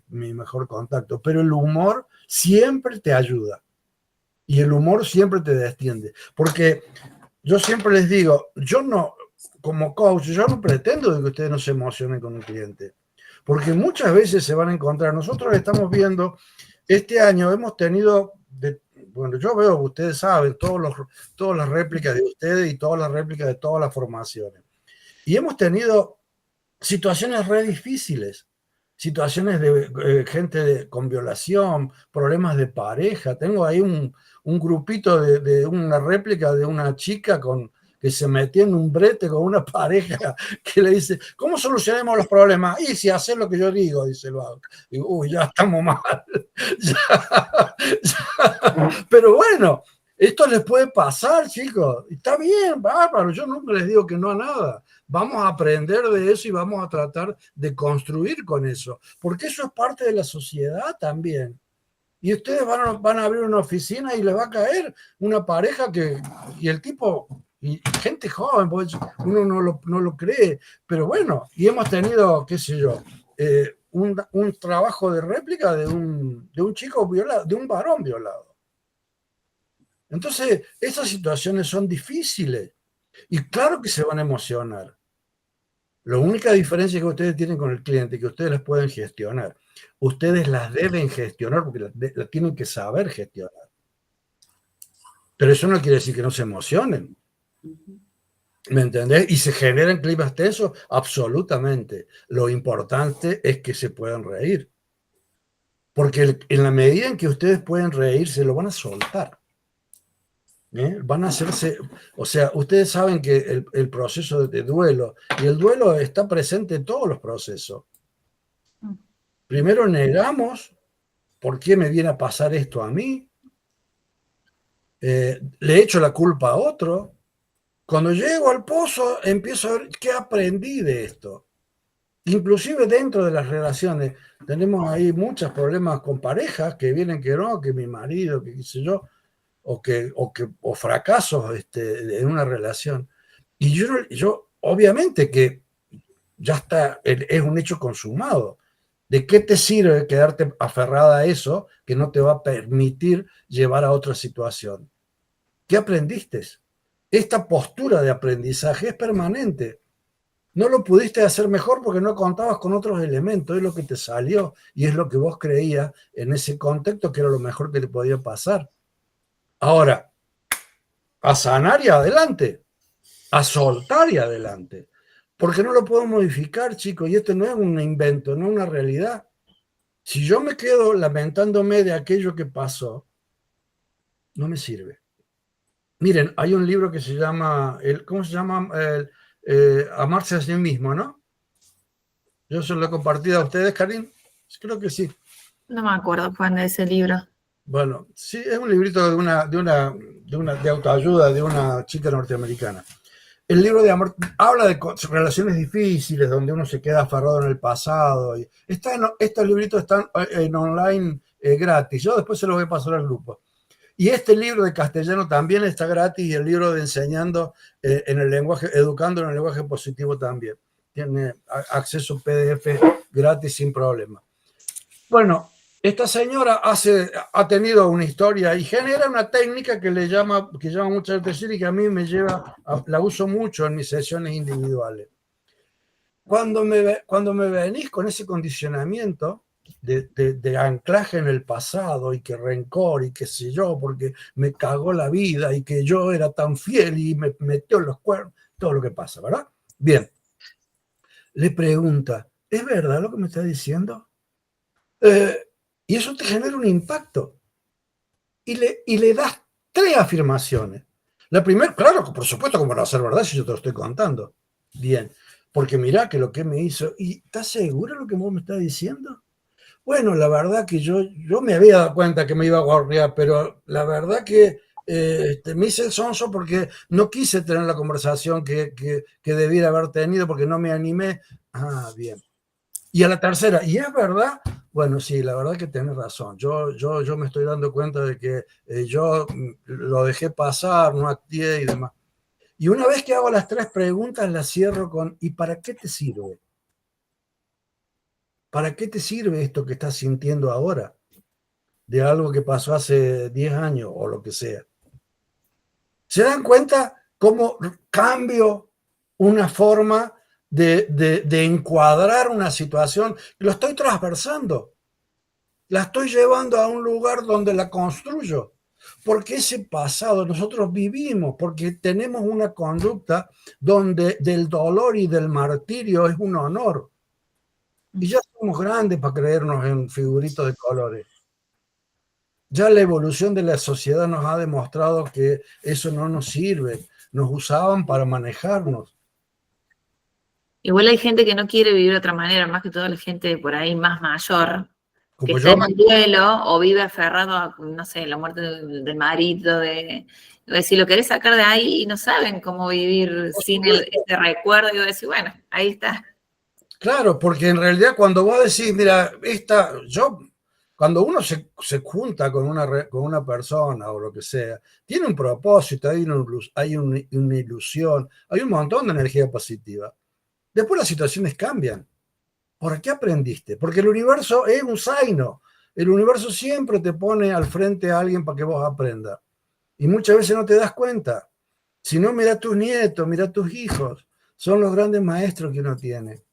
mejor contacto. Pero el humor siempre te ayuda. Y el humor siempre te destiende. Porque yo siempre les digo, yo no, como coach, yo no pretendo de que ustedes no se emocionen con un cliente. Porque muchas veces se van a encontrar. Nosotros estamos viendo, este año hemos tenido, bueno, yo veo, ustedes saben, todas las réplicas de ustedes y todas las réplicas de todas las formaciones. Y hemos tenido situaciones re difíciles. Situaciones de gente con violación, problemas de pareja. Tengo ahí un grupito de una réplica de una chica que se metió en un brete con una pareja que le dice, ¿cómo solucionamos los problemas? Y si haces lo que yo digo, dice el vago. Digo, uy, ya estamos mal. ya. Pero bueno, esto les puede pasar, chicos. Está bien, bárbaro. Yo nunca les digo que no a nada. Vamos a aprender de eso y vamos a tratar de construir con eso. Porque eso es parte de la sociedad también. Y ustedes van a abrir una oficina y les va a caer una pareja y el tipo, y gente joven, pues uno no lo cree, pero bueno, y hemos tenido, qué sé yo, un trabajo de réplica de un chico violado, de un varón violado. Entonces, esas situaciones son difíciles y claro que se van a emocionar. La única diferencia que ustedes tienen con el cliente es que ustedes las pueden gestionar. Ustedes las deben gestionar porque las tienen que saber gestionar. Pero eso no quiere decir que no se emocionen. ¿Me entendés? Y se generan climas tensos, absolutamente. Lo importante es que se puedan reír. Porque en la medida en que ustedes pueden reír, se lo van a soltar. Van a hacerse, o sea, ustedes saben que el proceso de duelo, y el duelo está presente en todos los procesos. Primero negamos, ¿por qué me viene a pasar esto a mí? Le echo la culpa a otro. Cuando llego al pozo, empiezo a ver qué aprendí de esto. Inclusive dentro de las relaciones, tenemos ahí muchos problemas con parejas que vienen que no, que mi marido, que qué sé yo, o fracasos en una relación. Y yo obviamente que ya está, es un hecho consumado. ¿De qué te sirve quedarte aferrada a eso que no te va a permitir llevar a otra situación? ¿Qué aprendiste? Esta postura de aprendizaje es permanente. No lo pudiste hacer mejor porque no contabas con otros elementos, es lo que te salió y es lo que vos creías en ese contexto que era lo mejor que te podía pasar. Ahora, a sanar y adelante, a soltar y adelante, porque no lo puedo modificar, chicos, y esto no es un invento, no es una realidad. Si yo me quedo lamentándome de aquello que pasó, no me sirve. Miren, hay un libro que se llama, ¿cómo se llama? Amarse a sí mismo, ¿no? Yo se lo he compartido a ustedes, Karin. Creo que sí. No me acuerdo, Juan, de ese libro. Bueno, sí, es un librito de autoayuda de una chica norteamericana. El libro de amor habla de relaciones difíciles donde uno se queda aferrado en el pasado. Estos libritos están en online gratis. Yo después se los voy a pasar al grupo. Y este libro de castellano también está gratis y el libro de enseñando en el lenguaje, educando en el lenguaje positivo también. Tiene acceso PDF gratis sin problema. Bueno, esta señora ha tenido una historia y genera una técnica que llama mucha atención y que a mí la uso mucho en mis sesiones individuales. Cuando me venís con ese condicionamiento de anclaje en el pasado y que rencor y qué sé yo, porque me cagó la vida y que yo era tan fiel y me metió en los cuernos, todo lo que pasa, ¿verdad? Bien. Le pregunta, ¿es verdad lo que me está diciendo? Y eso te genera un impacto. Y le das 3 afirmaciones. La primera, claro, por supuesto, como no va a ser verdad si yo te lo estoy contando. Bien, porque mirá que lo que me hizo, ¿y estás seguro de lo que vos me estás diciendo? Bueno, la verdad que yo me había dado cuenta que me iba a gorrear, pero la verdad que me hice el sonso porque no quise tener la conversación que debiera haber tenido porque no me animé. Ah, bien. Y a la tercera, ¿y es verdad? Bueno, sí, la verdad que tenés razón. Yo me estoy dando cuenta de que yo lo dejé pasar, no actué y demás. Y una vez que hago las 3 preguntas, las cierro con ¿y para qué te sirve? ¿Para qué te sirve esto que estás sintiendo ahora? De algo que pasó hace 10 años o lo que sea. ¿Se dan cuenta cómo cambio una forma de encuadrar una situación? Lo estoy transversando. La estoy llevando a un lugar donde la construyo. Porque ese pasado nosotros vivimos, porque tenemos una conducta donde del dolor y del martirio es un honor. Y ya somos grandes para creernos en figuritos de colores. Ya la evolución de la sociedad nos ha demostrado que eso no nos sirve. Nos usaban para manejarnos. Igual hay gente que no quiere vivir de otra manera, más que todo la gente por ahí más mayor, que Como está yo, en un duelo o vive aferrado a, no sé, la muerte del marido, de si lo querés sacar de ahí y no saben cómo vivir sin ese recuerdo, y vos decís, bueno, ahí está. claro, porque en realidad cuando vos decís, mira, cuando uno se junta con una persona o lo que sea, tiene un propósito, hay una ilusión, hay un montón de energía positiva. Después las situaciones cambian. ¿Por qué aprendiste? Porque el universo es un zaino. El universo siempre te pone al frente a alguien para que vos aprendas. Y muchas veces no te das cuenta. Si no, mira a tus nietos, mira a tus hijos. Son los grandes maestros que uno tiene.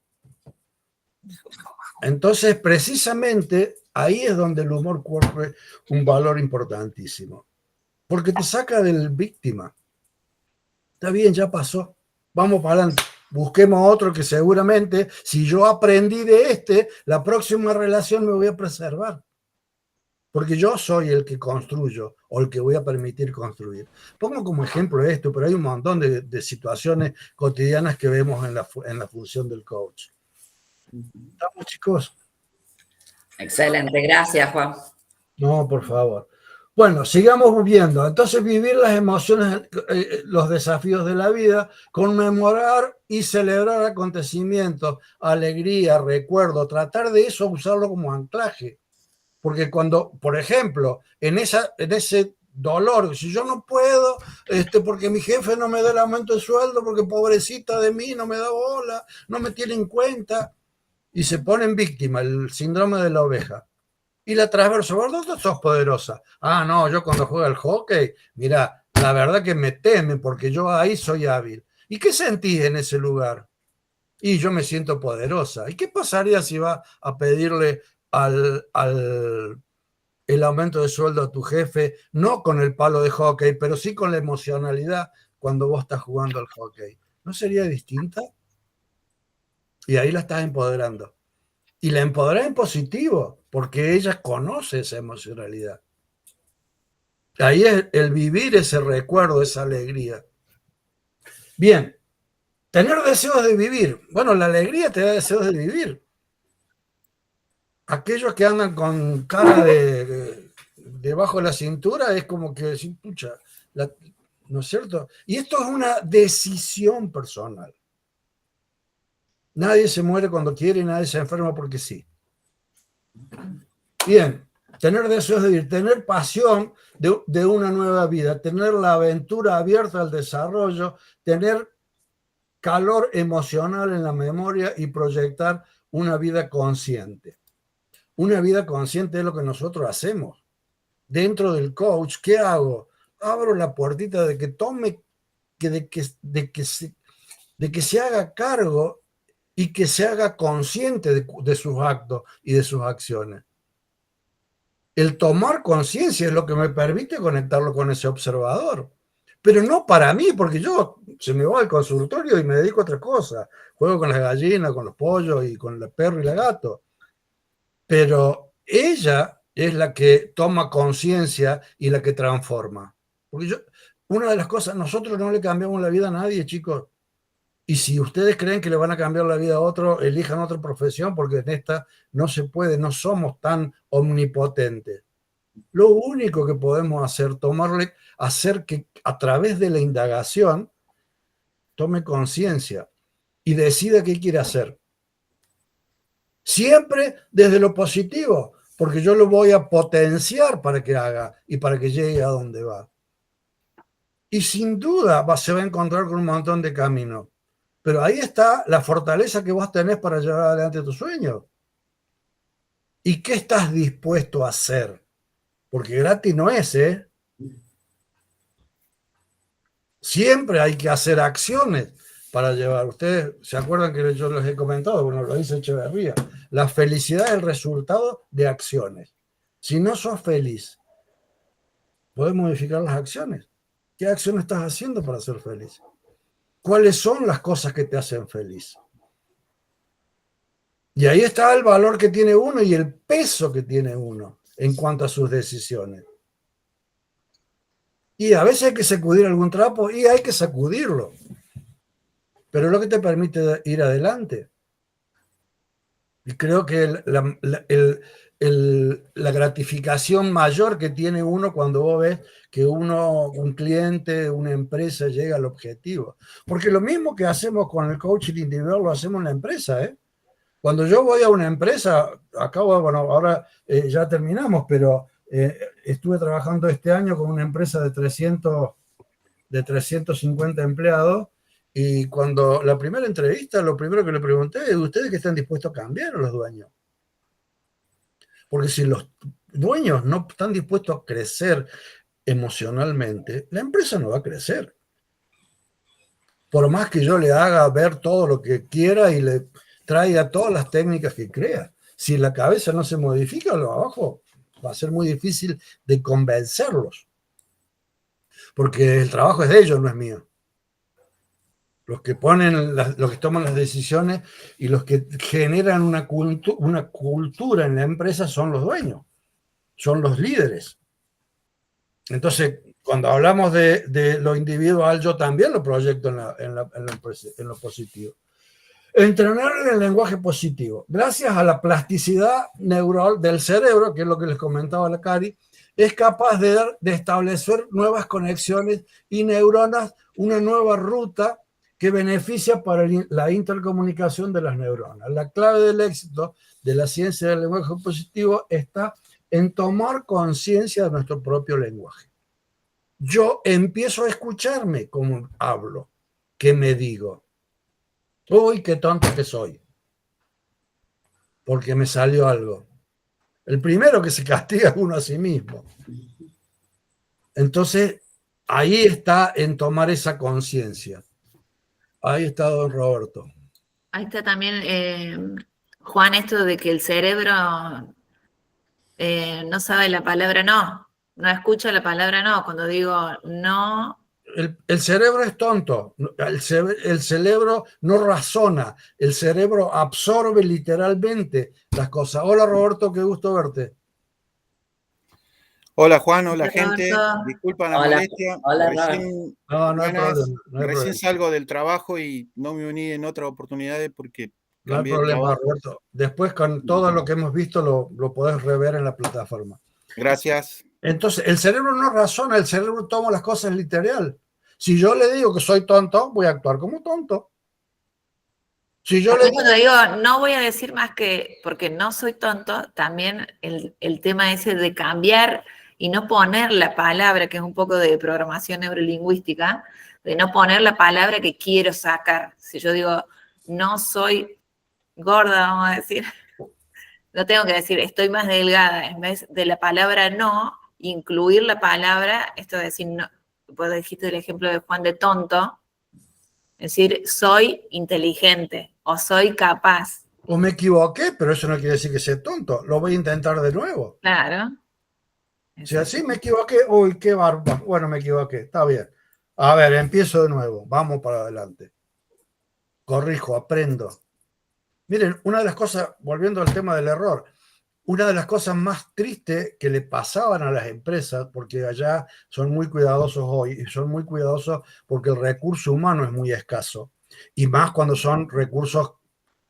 Entonces, precisamente, ahí es donde el humor cumple un valor importantísimo. Porque te saca del víctima. Está bien, ya pasó. Vamos para adelante. Busquemos otro que seguramente, si yo aprendí de la próxima relación me voy a preservar. Porque yo soy el que construyo o el que voy a permitir construir. Pongo como ejemplo esto, pero hay un montón de situaciones cotidianas que vemos en la función del coach. ¿Estamos, chicos? Excelente, gracias, Juan. No, por favor. Bueno, sigamos viendo. Entonces, vivir las emociones, los desafíos de la vida, conmemorar y celebrar acontecimientos, alegría, recuerdo, tratar de eso, usarlo como anclaje. Porque cuando, por ejemplo, en ese dolor, si yo no puedo, porque mi jefe no me da el aumento de sueldo, porque pobrecita de mí, no me da bola, no me tiene en cuenta, y se pone en víctima, el síndrome de la oveja. Y la transverso, ¿verdad? Tú sos poderosa. Ah, no, yo cuando juego al hockey, mira, la verdad que me temen porque yo ahí soy hábil. ¿Y qué sentís en ese lugar? Y yo me siento poderosa. ¿Y qué pasaría si va a pedirle el aumento de sueldo a tu jefe, no con el palo de hockey, pero sí con la emocionalidad cuando vos estás jugando al hockey? ¿No sería distinta? Y ahí la estás empoderando. Y la empoderás en positivo, porque ella conoce esa emocionalidad. Ahí es el vivir ese recuerdo, esa alegría. Bien, tener deseos de vivir. Bueno, la alegría te da deseos de vivir. Aquellos que andan con cara debajo de la cintura es como que decir, pucha, ¿no es cierto? Y esto es una decisión personal. Nadie se muere cuando quiere y nadie se enferma porque sí. Bien, tener deseos de vivir, tener pasión de una nueva vida, tener la aventura abierta al desarrollo, tener calor emocional en la memoria y proyectar una vida consciente. Una vida consciente es lo que nosotros hacemos. Dentro del coach, ¿qué hago? Abro la puertita de que tome, de que se haga cargo y que se haga consciente de sus actos y de sus acciones. El tomar conciencia es lo que me permite conectarlo con ese observador. Pero no para mí, porque yo se me va al consultorio y me dedico a otra cosa. Juego con las gallinas, con los pollos y con el perro y el gato. Pero ella es la que toma conciencia y la que transforma. Porque una de las cosas, nosotros no le cambiamos la vida a nadie, chicos. Y si ustedes creen que le van a cambiar la vida a otro, elijan otra profesión, porque en esta no se puede, no somos tan omnipotentes. Lo único que podemos hacer que a través de la indagación tome conciencia y decida qué quiere hacer. Siempre desde lo positivo, porque yo lo voy a potenciar para que haga y para que llegue a donde va. Y sin duda se va a encontrar con un montón de caminos. Pero ahí está la fortaleza que vos tenés para llevar adelante tu sueño. ¿Y qué estás dispuesto a hacer? Porque gratis no es, ¿eh? Siempre hay que hacer acciones para llevar. Ustedes se acuerdan que yo les he comentado, bueno, lo dice Echeverría, la felicidad es el resultado de acciones. Si no sos feliz, ¿podés modificar las acciones? ¿Qué acciones estás haciendo para ser feliz? ¿Cuáles son las cosas que te hacen feliz? Y ahí está el valor que tiene uno y el peso que tiene uno en cuanto a sus decisiones. Y a veces hay que sacudir algún trapo y hay que sacudirlo. Pero es lo que te permite ir adelante. Y creo que la gratificación mayor que tiene uno cuando vos ves que un cliente, una empresa llega al objetivo. Porque lo mismo que hacemos con el coaching individual lo hacemos en la empresa, ¿eh? Cuando yo voy a una empresa, bueno, ahora ya terminamos, pero estuve trabajando este año con una empresa de 350 empleados y cuando la primera entrevista, lo primero que le pregunté es, ¿ustedes que están dispuestos a cambiar a los dueños? Porque si los dueños no están dispuestos a crecer emocionalmente, la empresa no va a crecer. Por más que yo le haga ver todo lo que quiera y le traiga todas las técnicas que crea. Si la cabeza no se modifica, lo abajo va a ser muy difícil de convencerlos. Porque el trabajo es de ellos, no es mío. Los que los que toman las decisiones y los que generan una cultura en la empresa son los dueños, son los líderes. Entonces, cuando hablamos de lo individual, yo también lo proyecto en lo positivo. Entrenar en el lenguaje positivo. Gracias a la plasticidad neural del cerebro, que es lo que les comentaba la Cari, es capaz de establecer nuevas conexiones y neuronas, una nueva ruta que beneficia para la intercomunicación de las neuronas. La clave del éxito de la ciencia del lenguaje positivo está en tomar conciencia de nuestro propio lenguaje. Yo empiezo a escucharme como hablo, qué me digo. Uy, qué tonto que soy, porque me salió algo. El primero que se castiga es uno a sí mismo. Entonces, ahí está en tomar esa conciencia. Ahí está don Roberto. Ahí está también, Juan, esto de que el cerebro no sabe la palabra no escucha la palabra no. Cuando digo no... El cerebro es tonto, el cerebro no razona, el cerebro absorbe literalmente las cosas. Hola Roberto, qué gusto verte. Hola Juan, hola gente, disculpa la molestia. Hola, recién, no hay problema. Recién salgo del trabajo y no me uní en otras oportunidades porque no hay problema, Roberto. Después con todo lo que hemos visto lo podés rever en la plataforma. Gracias. Entonces, el cerebro no razona, el cerebro toma las cosas literal. Si yo le digo que soy tonto, voy a actuar como tonto. Si yo le cuando digo, no voy a decir más que, porque no soy tonto, también el tema ese de cambiar y no poner la palabra, que es un poco de programación neurolingüística, de no poner la palabra que quiero sacar. Si yo digo, no soy gorda, vamos a decir, no tengo que decir, estoy más delgada, en vez de la palabra no, incluir la palabra, esto de decir, no, vos dijiste el ejemplo de Juan de tonto, es decir, soy inteligente o soy capaz. O me equivoqué, pero eso no quiere decir que sea tonto. Lo voy a intentar de nuevo. Claro. Si así me equivoqué, uy, qué bárbaro. Bueno, me equivoqué, está bien. A ver, empiezo de nuevo. Vamos para adelante. Corrijo, aprendo. Miren, una de las cosas, volviendo al tema del error, una de las cosas más tristes que le pasaban a las empresas, porque allá son muy cuidadosos hoy, y son muy cuidadosos porque el recurso humano es muy escaso, y más cuando son recursos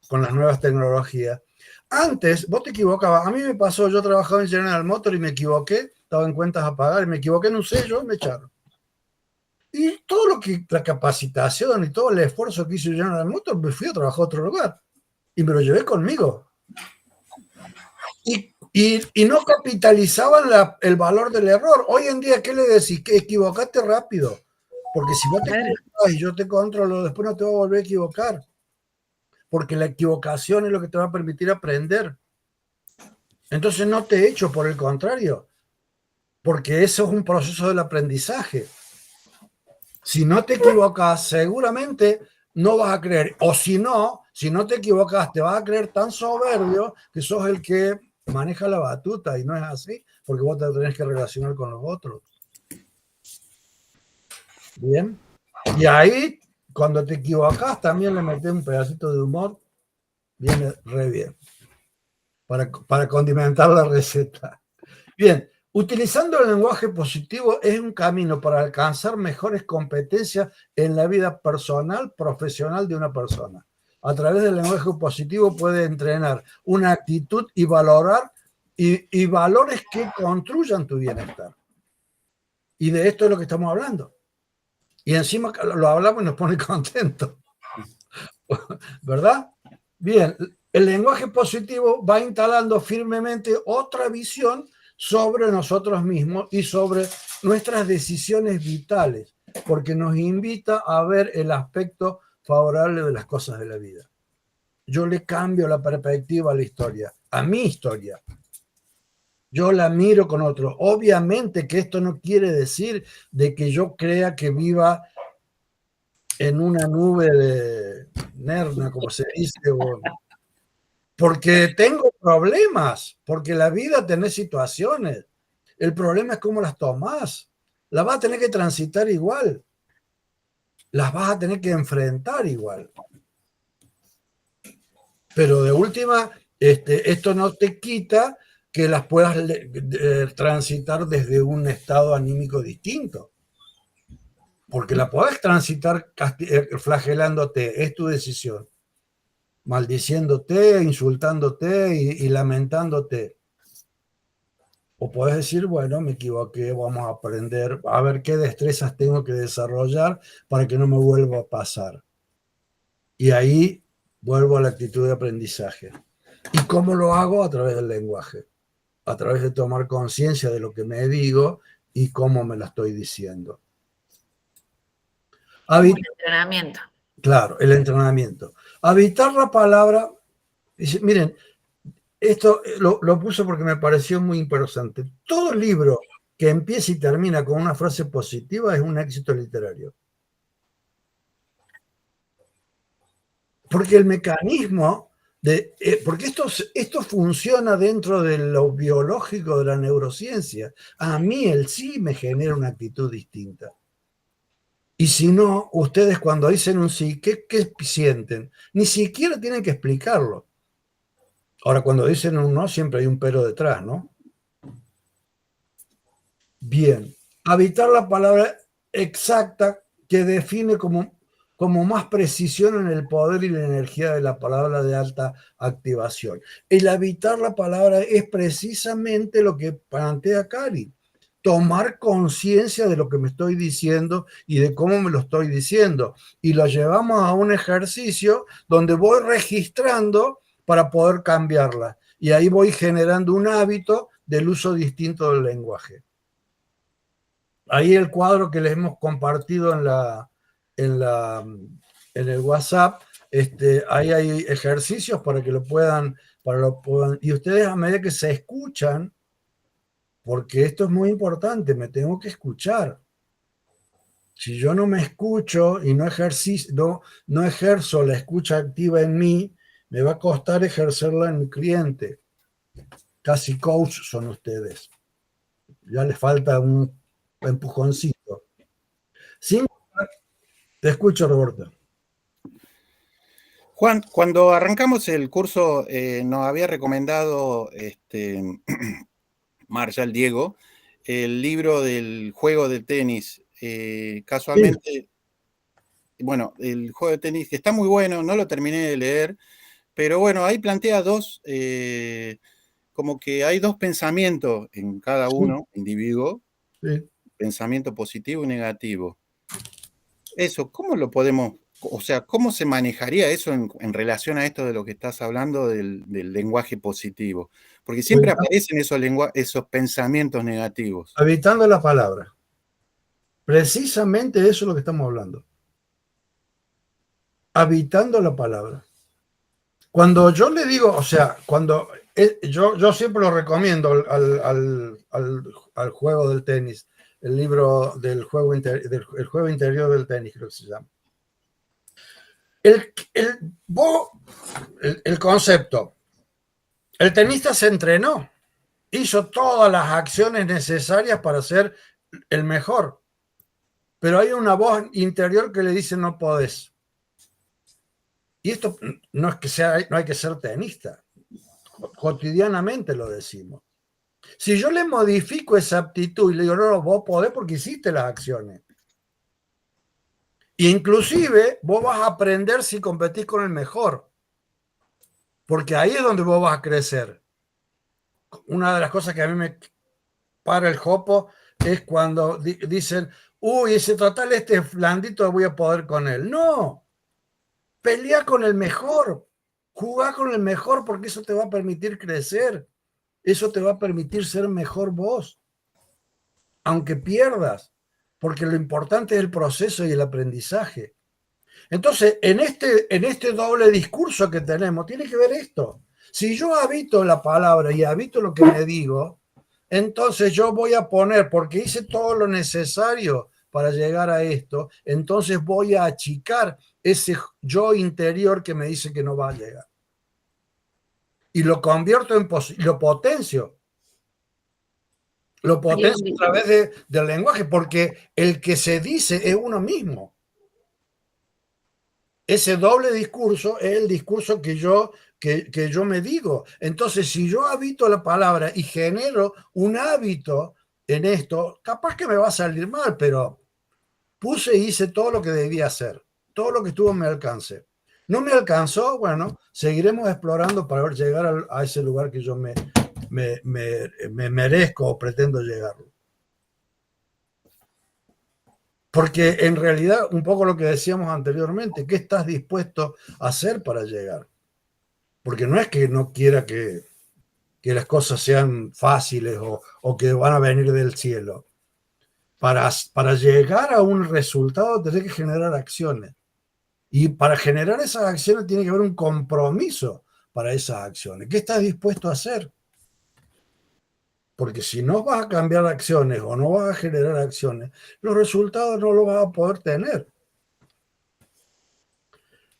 con las nuevas tecnologías. Antes, vos te equivocabas. A mí me pasó, yo trabajaba en General Motors y me equivoqué, estaba en cuentas a pagar, y me equivoqué en un sello y me echaron. Y todo lo que, la capacitación y todo el esfuerzo que hizo General Motors, me fui a trabajar a otro lugar. Y me lo llevé conmigo. Y no capitalizaban el valor del error. Hoy en día, ¿qué le decís? Que equivocaste rápido. Porque si vos te equivocas y yo te controlo, después no te voy a volver a equivocar. Porque la equivocación es lo que te va a permitir aprender. Entonces no te echo, por el contrario. Porque eso es un proceso del aprendizaje. Si no te equivocas, seguramente no vas a creer. O si no te equivocas, te vas a creer tan soberbio que sos el que maneja la batuta, y no es así, porque vos te tenés que relacionar con los otros. Bien. Y ahí, cuando te equivocas, también le metés un pedacito de humor. Viene re bien. Para condimentar la receta. Bien. Utilizando el lenguaje positivo es un camino para alcanzar mejores competencias en la vida personal, profesional de una persona. A través del lenguaje positivo puede entrenar una actitud y valorar y valores que construyan tu bienestar. Y de esto es lo que estamos hablando. Y encima lo hablamos y nos pone contentos. ¿Verdad? Bien, el lenguaje positivo va instalando firmemente otra visión sobre nosotros mismos y sobre nuestras decisiones vitales, porque nos invita a ver el aspecto favorable de las cosas de la vida. Yo le cambio la perspectiva a la historia, a mi historia. Yo la miro con otro. Obviamente que esto no quiere decir de que yo crea que viva en una nube de Nerna, como se dice, porque tengo problemas, porque la vida tiene situaciones. El problema es cómo las tomás. Las vas a tener que transitar igual. Las vas a tener que enfrentar igual. Pero de última, esto no te quita que las puedas transitar desde un estado anímico distinto. Porque la podés transitar flagelándote, es tu decisión. Maldiciéndote, insultándote y lamentándote. O puedes decir, bueno, me equivoqué, vamos a aprender, a ver qué destrezas tengo que desarrollar para que no me vuelva a pasar. Y ahí vuelvo a la actitud de aprendizaje. ¿Y cómo lo hago? A través del lenguaje. A través de tomar conciencia de lo que me digo y cómo me lo estoy diciendo. El entrenamiento. Claro, el entrenamiento. Habitar la palabra. Dice, miren, esto lo puse porque me pareció muy interesante. Todo libro que empieza y termina con una frase positiva es un éxito literario. Porque el mecanismo porque esto funciona dentro de lo biológico de la neurociencia. A mí el sí me genera una actitud distinta. Y si no, ustedes cuando dicen un sí, ¿qué sienten? Ni siquiera tienen que explicarlo. Ahora, cuando dicen un no, siempre hay un pero detrás, ¿no? Bien. Habitar la palabra exacta que define como más precisión en el poder y la energía de la palabra de alta activación. El habitar la palabra es precisamente lo que plantea Cari. Tomar conciencia de lo que me estoy diciendo y de cómo me lo estoy diciendo. Y lo llevamos a un ejercicio donde voy registrando para poder cambiarla. Y ahí voy generando un hábito del uso distinto del lenguaje. Ahí el cuadro que les hemos compartido en el WhatsApp, ahí hay ejercicios para que lo puedan, y ustedes a medida que se escuchan, porque esto es muy importante, me tengo que escuchar. Si yo no me escucho y no ejerzo la escucha activa en mí, me va a costar ejercerla en mi cliente. Casi coach son ustedes. Ya les falta un empujoncito. Sí, te escucho, Roberto. Juan, cuando arrancamos el curso nos había recomendado Marshall Diego el libro del juego de tenis. Casualmente, sí. Bueno, el juego de tenis que está muy bueno, no lo terminé de leer, pero bueno, ahí plantea como que hay dos pensamientos en cada uno, sí. Individuo, sí. Pensamiento positivo y negativo. Eso, ¿cómo lo podemos o sea, ¿cómo se manejaría eso en relación a esto de lo que estás hablando del lenguaje positivo? Porque siempre aparecen esos pensamientos negativos. Evitando la palabra. Precisamente eso es lo que estamos hablando. Habitando la palabra. Cuando yo le digo, o sea, cuando yo siempre lo recomiendo al juego del tenis, el libro del juego, el juego interior del tenis, creo que se llama. El concepto. El tenista se entrenó, hizo todas las acciones necesarias para ser el mejor, pero hay una voz interior que le dice no podés. Y esto no es que no hay que ser tenista, cotidianamente lo decimos. Si yo le modifico esa aptitud y le digo, no, vos podés porque hiciste las acciones. Inclusive vos vas a aprender si competís con el mejor, porque ahí es donde vos vas a crecer. Una de las cosas que a mí me para el jopo es cuando dicen, uy, ese total, este blandito voy a poder con él. No, pelea con el mejor, jugá con el mejor porque eso te va a permitir crecer, eso te va a permitir ser mejor vos, aunque pierdas, porque lo importante es el proceso y el aprendizaje. Entonces, en este doble discurso que tenemos, tiene que ver esto. Si yo habito la palabra y habito lo que me digo, entonces yo voy a poner, porque hice todo lo necesario para llegar a esto, entonces voy a achicar ese yo interior que me dice que no va a llegar. Y lo convierto en lo potencio. Lo potencio a través del lenguaje, porque el que se dice es uno mismo. Ese doble discurso es el discurso que yo me digo. Entonces, si yo habito la palabra y genero un hábito en esto, capaz que me va a salir mal, pero puse y hice todo lo que debía hacer, todo lo que estuvo a mi alcance. No me alcanzó, bueno, seguiremos explorando para llegar a ese lugar que yo me merezco o pretendo llegar. Porque en realidad, un poco lo que decíamos anteriormente, ¿qué estás dispuesto a hacer para llegar? Porque no es que no quiera que las cosas sean fáciles o que van a venir del cielo. Para llegar a un resultado tenés que generar acciones. Y para generar esas acciones tiene que haber un compromiso para esas acciones. ¿Qué estás dispuesto a hacer? Porque si no vas a cambiar acciones o no vas a generar acciones, los resultados no los vas a poder tener.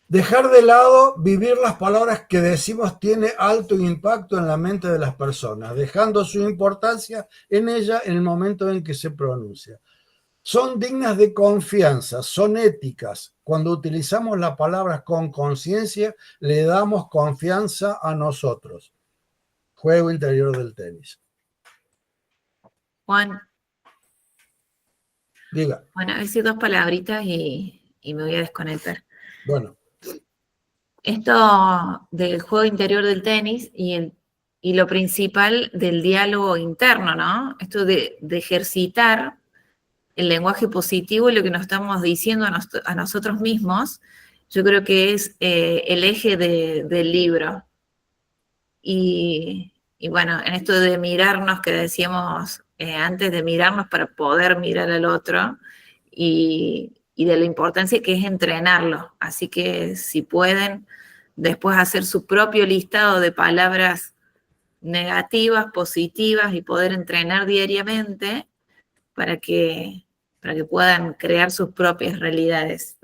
Dejar de lado vivir las palabras que decimos tiene alto impacto en la mente de las personas, dejando su importancia en ella en el momento en que se pronuncia. Son dignas de confianza, son éticas. Cuando utilizamos las palabras con conciencia, le damos confianza a nosotros. Juego interior del tenis. Juan. Diga. Bueno, voy a decir 2 palabritas y me voy a desconectar. Bueno. Esto del juego interior del tenis y lo principal del diálogo interno, ¿no? Esto de ejercitar el lenguaje positivo y lo que nos estamos diciendo a nosotros mismos, yo creo que es el eje del libro. Y bueno, en esto de mirarnos, que decíamos antes, de mirarnos para poder mirar al otro, y de la importancia que es entrenarlo. Así que si pueden después hacer su propio listado de palabras negativas, positivas, y poder entrenar diariamente para que puedan crear sus propias realidades.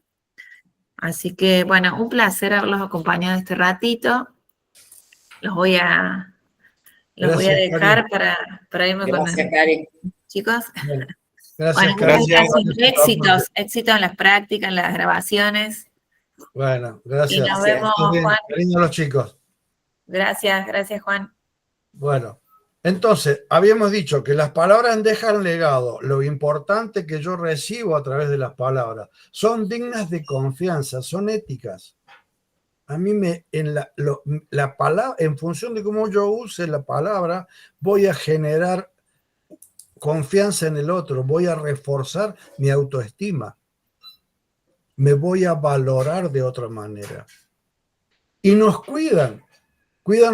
Así que, bueno, un placer haberlos acompañado este ratito. Los voy a dejar para irme con Gracias, Cari. Chicos. Bien. Gracias, Bueno, gracias. Éxitos en las prácticas, en las grabaciones. Bueno, gracias. Y nos vemos, Juan. Cariño a los chicos. Gracias, Juan. Bueno, entonces, habíamos dicho que las palabras dejan legado. Lo importante que yo recibo a través de las palabras son dignas de confianza, son éticas. A mí la palabra, en función de cómo yo use la palabra, voy a generar confianza en el otro, voy a reforzar mi autoestima. me voy a valorar de otra manera. Y nos cuidan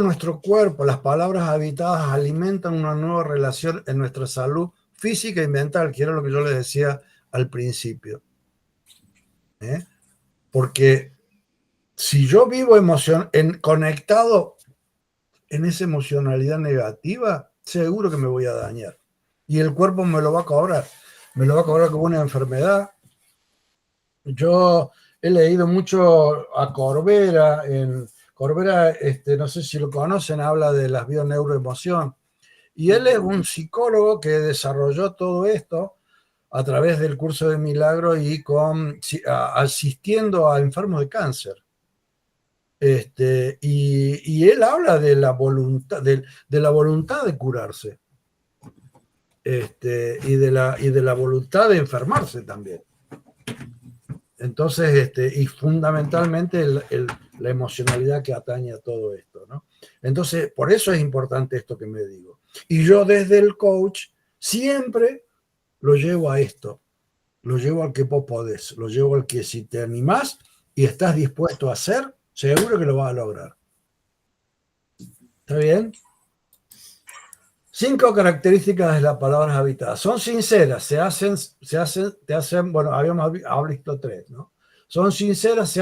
nuestro cuerpo. Las palabras habitadas alimentan una nueva relación en nuestra salud física y mental, que era lo que yo les decía al principio. Porque si yo vivo conectado en esa emocionalidad negativa, seguro que me voy a dañar. Y el cuerpo me lo va a cobrar. Me lo va a cobrar como una enfermedad. Yo he leído mucho a Corbera. Corbera, no sé si lo conocen, habla de las bioneuroemoción. Y él es un psicólogo que desarrolló todo esto a través del curso de milagro y asistiendo a enfermos de cáncer. Y él habla de la voluntad, de la voluntad de curarse, y de la voluntad de enfermarse también. Entonces, y fundamentalmente la emocionalidad que atañe a todo esto, ¿no? Entonces, por eso es importante esto que me digo. Y yo desde el coach siempre lo llevo a esto, lo llevo al que vos podés, lo llevo al que si te animás y estás dispuesto a hacer, seguro que lo vas a lograr. ¿Está bien? 5 características de las palabras habitadas. Son sinceras, te hacen, bueno, habíamos visto 3, ¿no? Son sinceras,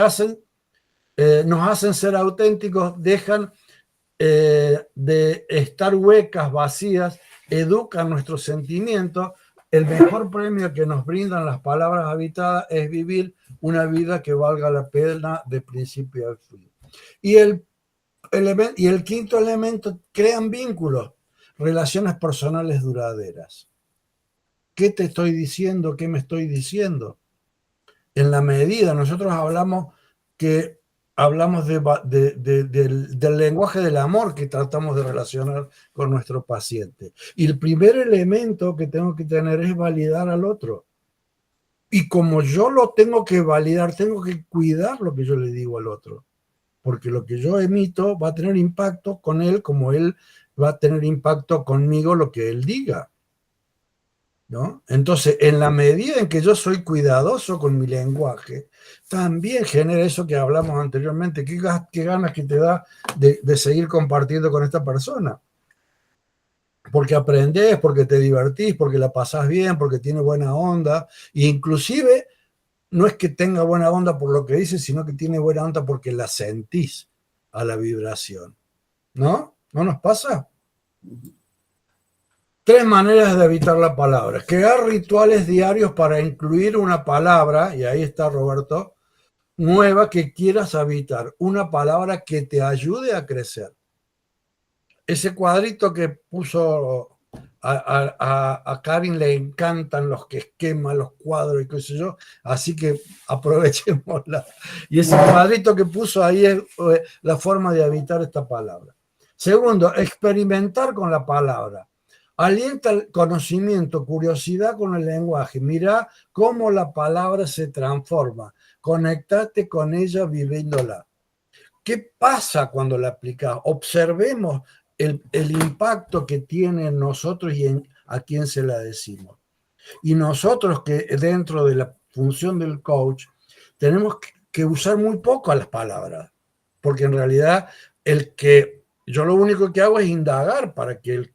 nos hacen ser auténticos, dejan de estar huecas, vacías, educan nuestros sentimientos. El mejor premio que nos brindan las palabras habitadas es vivir una vida que valga la pena de principio a fin. Y el 5º elemento, crean vínculos, relaciones personales duraderas. ¿Qué te estoy diciendo? ¿Qué me estoy diciendo? En la medida, nosotros hablamos del lenguaje del amor que tratamos de relacionar con nuestro paciente. Y el primer elemento que tengo que tener es validar al otro. Y como yo lo tengo que validar, tengo que cuidar lo que yo le digo al otro. Porque lo que yo emito va a tener impacto con él, como él va a tener impacto conmigo lo que él diga, ¿no? Entonces, en la medida en que yo soy cuidadoso con mi lenguaje, también genera eso que hablamos anteriormente. ¿Qué ganas que te da de seguir compartiendo con esta persona? Porque aprendés, porque te divertís, porque la pasás bien, porque tiene buena onda. E inclusive, no es que tenga buena onda por lo que dice, sino que tiene buena onda porque la sentís a la vibración. ¿No? ¿No nos pasa? 3 maneras de evitar la palabra. Crear rituales diarios para incluir una palabra, y ahí está Roberto, nueva que quieras evitar. Una palabra que te ayude a crecer. Ese cuadrito que puso a Karin, le encantan los que esqueman los cuadros y qué sé yo, así que aprovechémosla. Y ese cuadrito que puso ahí es la forma de evitar esta palabra. Segundo, experimentar con la palabra. Alienta el conocimiento, curiosidad con el lenguaje. Mirá cómo la palabra se transforma. Conectate con ella viviéndola. ¿Qué pasa cuando la aplicás? Observemos el impacto que tiene en nosotros y a quién se la decimos. Y nosotros, que dentro de la función del coach tenemos que usar muy poco a las palabras, porque en realidad yo lo único que hago es indagar para que el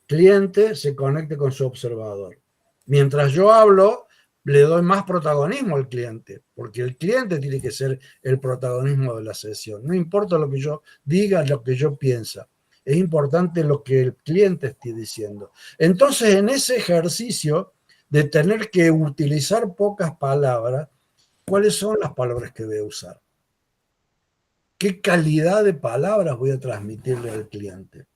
cliente se conecte con su observador. Mientras yo hablo, le doy más protagonismo al cliente, porque el cliente tiene que ser el protagonismo de la sesión. No importa lo que yo diga, lo que yo piensa. Es importante lo que el cliente esté diciendo. Entonces, en ese ejercicio de tener que utilizar pocas palabras, ¿cuáles son las palabras que voy a usar? ¿Qué calidad de palabras voy a transmitirle al cliente?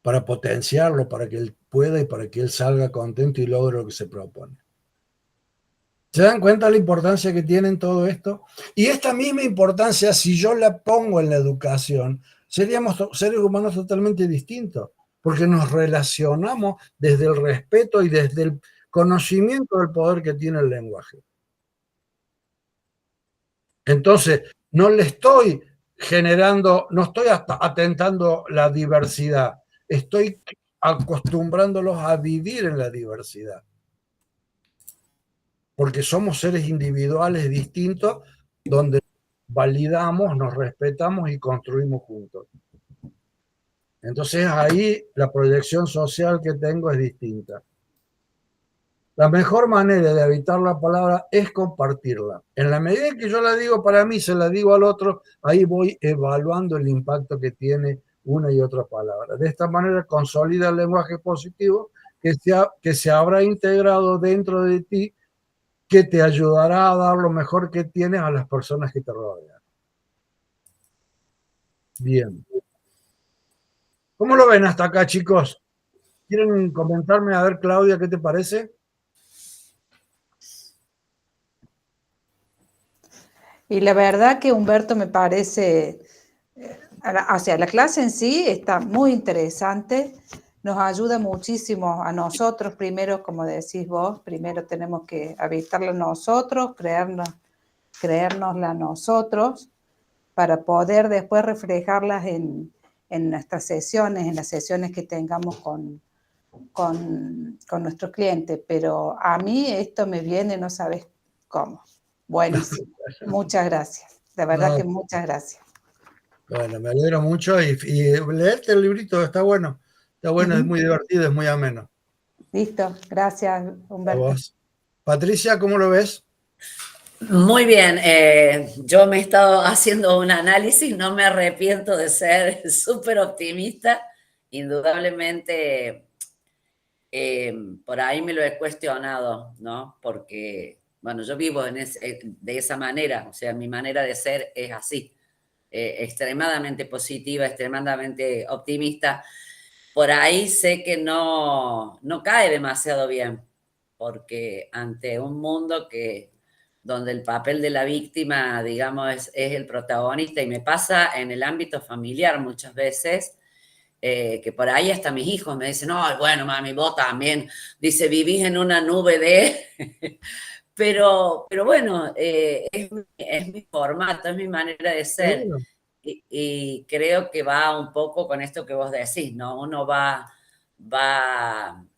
Para potenciarlo, para que él pueda y para que él salga contento y logre lo que se propone. ¿Se dan cuenta la importancia que tiene todo esto? Y esta misma importancia, si yo la pongo en la educación, seríamos seres humanos totalmente distintos, porque nos relacionamos desde el respeto y desde el conocimiento del poder que tiene el lenguaje. Entonces, no le estoy generando, no estoy atentando la diversidad, estoy acostumbrándolos a vivir en la diversidad. porque somos seres individuales distintos donde validamos, nos respetamos y construimos juntos. Entonces ahí la proyección social que tengo es distinta. La mejor manera de evitar la palabra es compartirla. En la medida que yo la digo para mí, se la digo al otro, ahí voy evaluando el impacto que tiene una y otra palabra. De esta manera consolida el lenguaje positivo que se habrá integrado dentro de ti, que te ayudará a dar lo mejor que tienes a las personas que te rodean. Bien. ¿Cómo lo ven hasta acá, chicos? ¿Quieren comentarme? A ver, Claudia, ¿qué te parece? Y la verdad que Humberto me parece, o sea, la clase en sí está muy interesante, nos ayuda muchísimo a nosotros, primero, como decís vos, primero tenemos que habitarla nosotros, creérnosla nosotros, para poder después reflejarlas en nuestras sesiones, en las sesiones que tengamos con nuestros clientes. Pero a mí esto me viene, no sabes cómo. Buenísimo. Muchas gracias. De verdad que muchas gracias. Bueno, me alegro mucho y leerte el librito, está bueno. Está bueno, es muy divertido, es muy ameno. Listo. Gracias, Humberto. A vos. Patricia, ¿cómo lo ves? Muy bien, yo me he estado haciendo un análisis, no me arrepiento de ser súper optimista, indudablemente por ahí me lo he cuestionado, ¿no? Porque, bueno, yo vivo de esa manera, o sea, mi manera de ser es así, extremadamente positiva, extremadamente optimista. Por ahí sé que no cae demasiado bien, porque ante un mundo donde el papel de la víctima, digamos, es el protagonista, y me pasa en el ámbito familiar muchas veces, que por ahí hasta mis hijos me dicen, no, bueno, mami, vos también, dice, vivís en una nube de... pero bueno, es mi formato, es mi manera de ser. Y creo que va un poco con esto que vos decís, ¿no? Uno va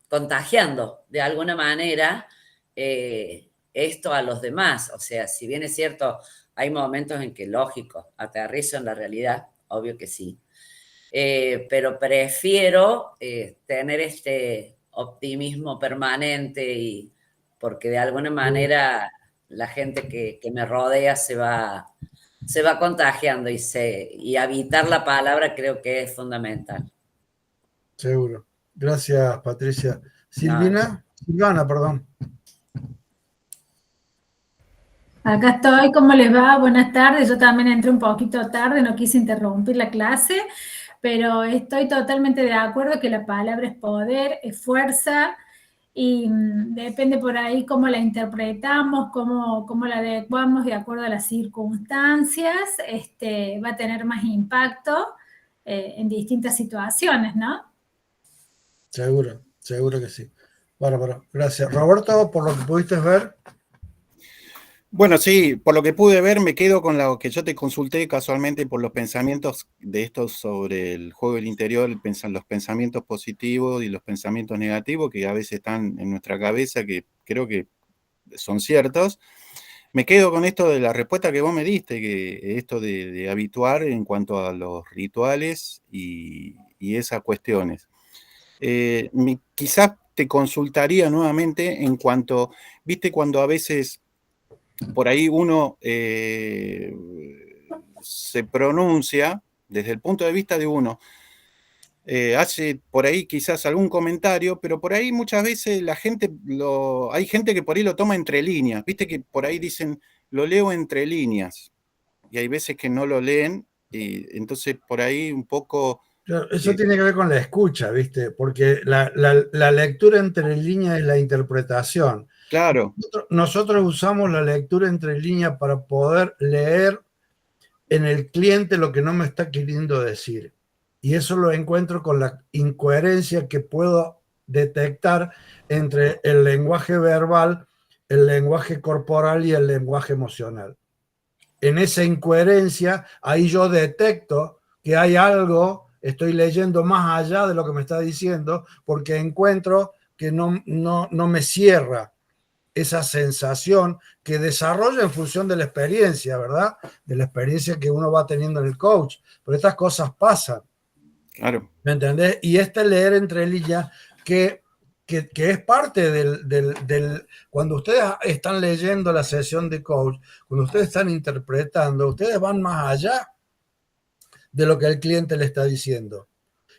contagiando de alguna manera esto a los demás. O sea, si bien es cierto, hay momentos en que, lógico, aterrizo en la realidad, obvio que sí. Pero prefiero tener este optimismo permanente, porque de alguna manera la gente que me rodea se va contagiando, y habitar la palabra creo que es fundamental. Seguro. Gracias, Patricia. No. Silvana, perdón. Acá estoy, ¿cómo les va? Buenas tardes. Yo también entré un poquito tarde, no quise interrumpir la clase, pero estoy totalmente de acuerdo que la palabra es poder, es fuerza, y depende por ahí cómo la interpretamos, cómo la adecuamos de acuerdo a las circunstancias, va a tener más impacto en distintas situaciones, ¿no? Seguro, seguro que sí. Bárbaro, gracias. Roberto, por lo que pudiste ver. Bueno, sí, por lo que pude ver, me quedo con lo que yo te consulté casualmente por los pensamientos de estos sobre el juego del interior, los pensamientos positivos y los pensamientos negativos que a veces están en nuestra cabeza, que creo que son ciertos. Me quedo con esto de la respuesta que vos me diste, que esto de habituar en cuanto a los rituales y esas cuestiones. Quizás te consultaría nuevamente en cuanto, viste, cuando a veces por ahí uno se pronuncia desde el punto de vista de uno, hace por ahí quizás algún comentario, pero por ahí muchas veces hay gente que por ahí lo toma entre líneas, viste que por ahí dicen, lo leo entre líneas, y hay veces que no lo leen, y entonces por ahí un poco... Eso tiene que ver con la escucha, ¿viste? Porque la lectura entre líneas es la interpretación. Claro. Nosotros usamos la lectura entre líneas para poder leer en el cliente lo que no me está queriendo decir. Y eso lo encuentro con la incoherencia que puedo detectar entre el lenguaje verbal, el lenguaje corporal y el lenguaje emocional. En esa incoherencia, ahí yo detecto que hay algo, estoy leyendo más allá de lo que me está diciendo, porque encuentro que no me cierra. esa sensación que desarrolla en función de la experiencia, ¿verdad? De la experiencia que uno va teniendo en el coach. Pero estas cosas pasan. Claro. ¿Me entendés? Y este leer entre líneas que es parte cuando ustedes están leyendo la sesión de coach, cuando ustedes están interpretando, ustedes van más allá de lo que el cliente le está diciendo.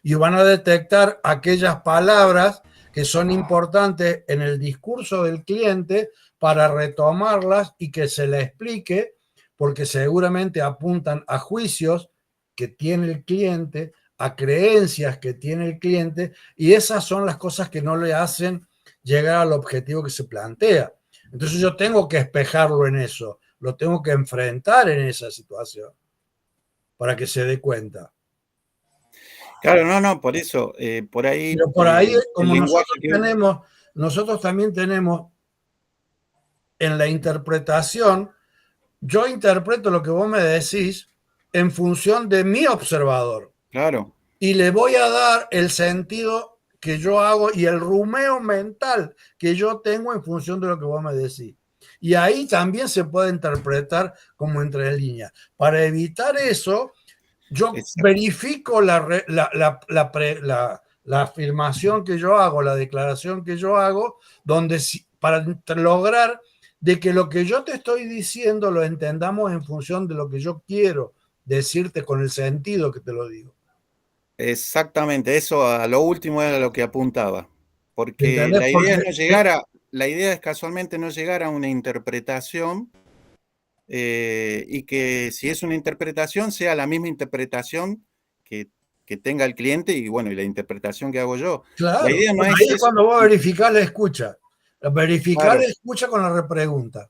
Y van a detectar aquellas palabras que son importantes en el discurso del cliente para retomarlas y que se le explique, porque seguramente apuntan a juicios que tiene el cliente, a creencias que tiene el cliente, y esas son las cosas que no le hacen llegar al objetivo que se plantea. Entonces yo tengo que espejarlo en eso, lo tengo que enfrentar en esa situación para que se dé cuenta. Claro, no, por eso, por ahí... Pero por ahí, como lenguaje nosotros también tenemos en la interpretación, yo interpreto lo que vos me decís en función de mi observador. Claro. Y le voy a dar el sentido que yo hago y el rumeo mental que yo tengo en función de lo que vos me decís. Y ahí también se puede interpretar como entre líneas. Para evitar eso, yo verifico la afirmación que yo hago, la declaración que yo hago, donde para lograr de que lo que yo te estoy diciendo lo entendamos en función de lo que yo quiero decirte con el sentido que te lo digo. Exactamente, eso a lo último era lo que apuntaba, porque ¿Entendés? la idea es no llegar a, la idea es casualmente no llegar a una interpretación y que si es una interpretación sea la misma interpretación que tenga el cliente y bueno, y la interpretación que hago yo. Claro, la idea no ahí es cuando vos verificás la escucha. Verificar la escucha con la repregunta.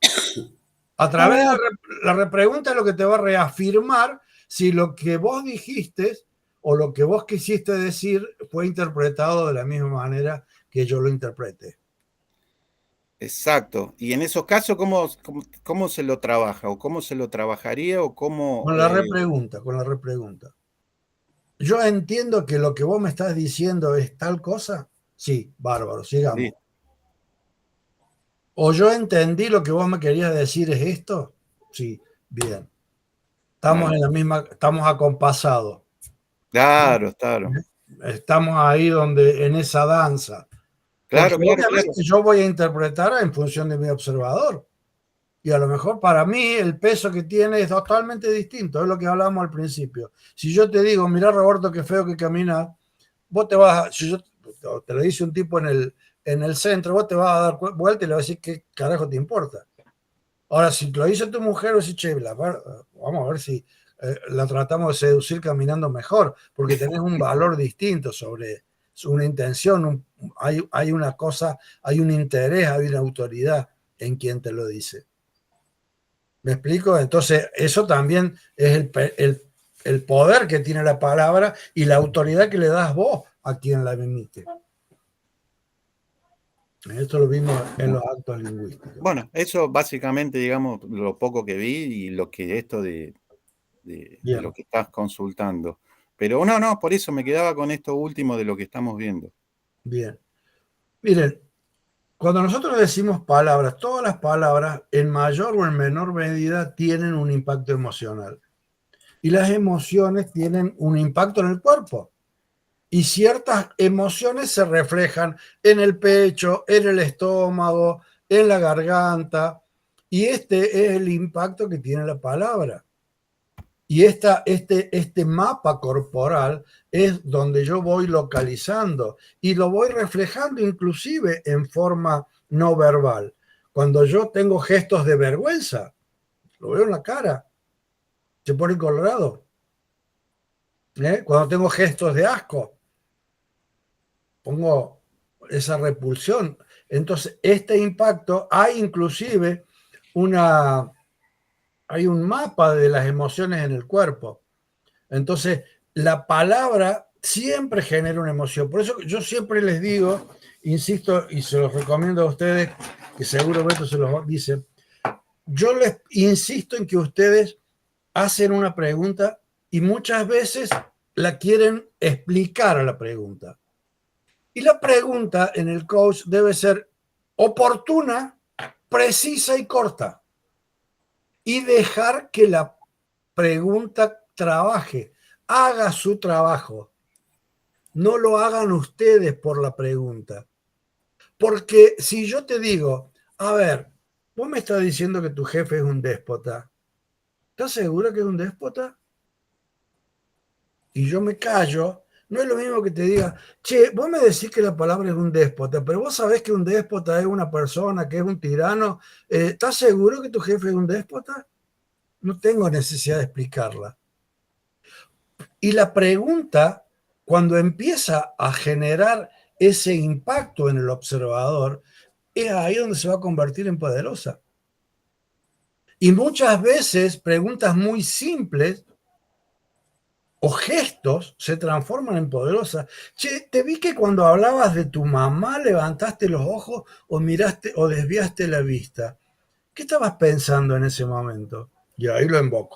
A través de la repregunta es lo que te va a reafirmar si lo que vos dijiste o lo que vos quisiste decir fue interpretado de la misma manera que yo lo interprete. Exacto. Y en esos casos, ¿cómo se lo trabaja? ¿O cómo se lo trabajaría? ¿O cómo...? Con la repregunta, con la repregunta. Yo entiendo que lo que vos me estás diciendo es tal cosa. Sí, bárbaro, sigamos. Sí. ¿O yo entendí lo que vos me querías decir es esto? Sí, bien. Estamos en la misma, estamos acompasados. Claro, claro. Estamos ahí donde, en esa danza. Claro, porque obviamente yo voy a interpretar en función de mi observador. Y a lo mejor para mí el peso que tiene es totalmente distinto. Es lo que hablábamos al principio. Si yo te digo, mirá Roberto, qué feo que camina, vos te vas a, si yo te lo dice un tipo en el centro, vos te vas a dar vuelta y le vas a decir qué carajo te importa. Ahora, si lo dice tu mujer, vos decís, che, vamos a ver si la tratamos de seducir caminando mejor, porque tenés un valor distinto sobre una intención, hay una cosa, hay un interés, hay una autoridad en quien te lo dice. ¿Me explico? Entonces, eso también es el poder que tiene la palabra y la autoridad que le das vos a quien la emite. Esto lo vimos en los actos lingüísticos. Bueno, eso básicamente, digamos, lo poco que vi y lo que esto de lo que estás consultando. Pero no, por eso me quedaba con esto último de lo que estamos viendo. Bien. Miren, cuando nosotros decimos palabras, todas las palabras en mayor o en menor medida tienen un impacto emocional. Y las emociones tienen un impacto en el cuerpo. Y ciertas emociones se reflejan en el pecho, en el estómago, en la garganta. Y este es el impacto que tiene la palabra. Y este mapa corporal es donde yo voy localizando y lo voy reflejando inclusive en forma no verbal. Cuando yo tengo gestos de vergüenza, lo veo en la cara, se pone colorado. Cuando tengo gestos de asco, pongo esa repulsión. Entonces, este impacto, hay inclusive hay un mapa de las emociones en el cuerpo. Entonces, la palabra siempre genera una emoción. Por eso yo siempre les digo, insisto, y se los recomiendo a ustedes, que seguramente se los dicen, yo les insisto en que ustedes hacen una pregunta y muchas veces la quieren explicar a la pregunta. Y la pregunta en el coach debe ser oportuna precisa y corta. Y dejar que la pregunta trabaje, haga su trabajo. No lo hagan ustedes por la pregunta. Porque si yo te digo, a ver, vos me estás diciendo que tu jefe es un déspota. ¿Estás seguro que es un déspota? Y yo me callo. No es lo mismo que te diga, che, vos me decís que la palabra es un déspota, pero vos sabés que un déspota es una persona, que es un tirano. ¿Estás seguro que tu jefe es un déspota? No tengo necesidad de explicarla. Y la pregunta, cuando empieza a generar ese impacto en el observador, es ahí donde se va a convertir en poderosa. Y muchas veces preguntas muy simples o gestos se transforman en poderosas. Che, te vi que cuando hablabas de tu mamá levantaste los ojos o miraste o desviaste la vista. ¿Qué estabas pensando en ese momento? Y ahí lo invoco.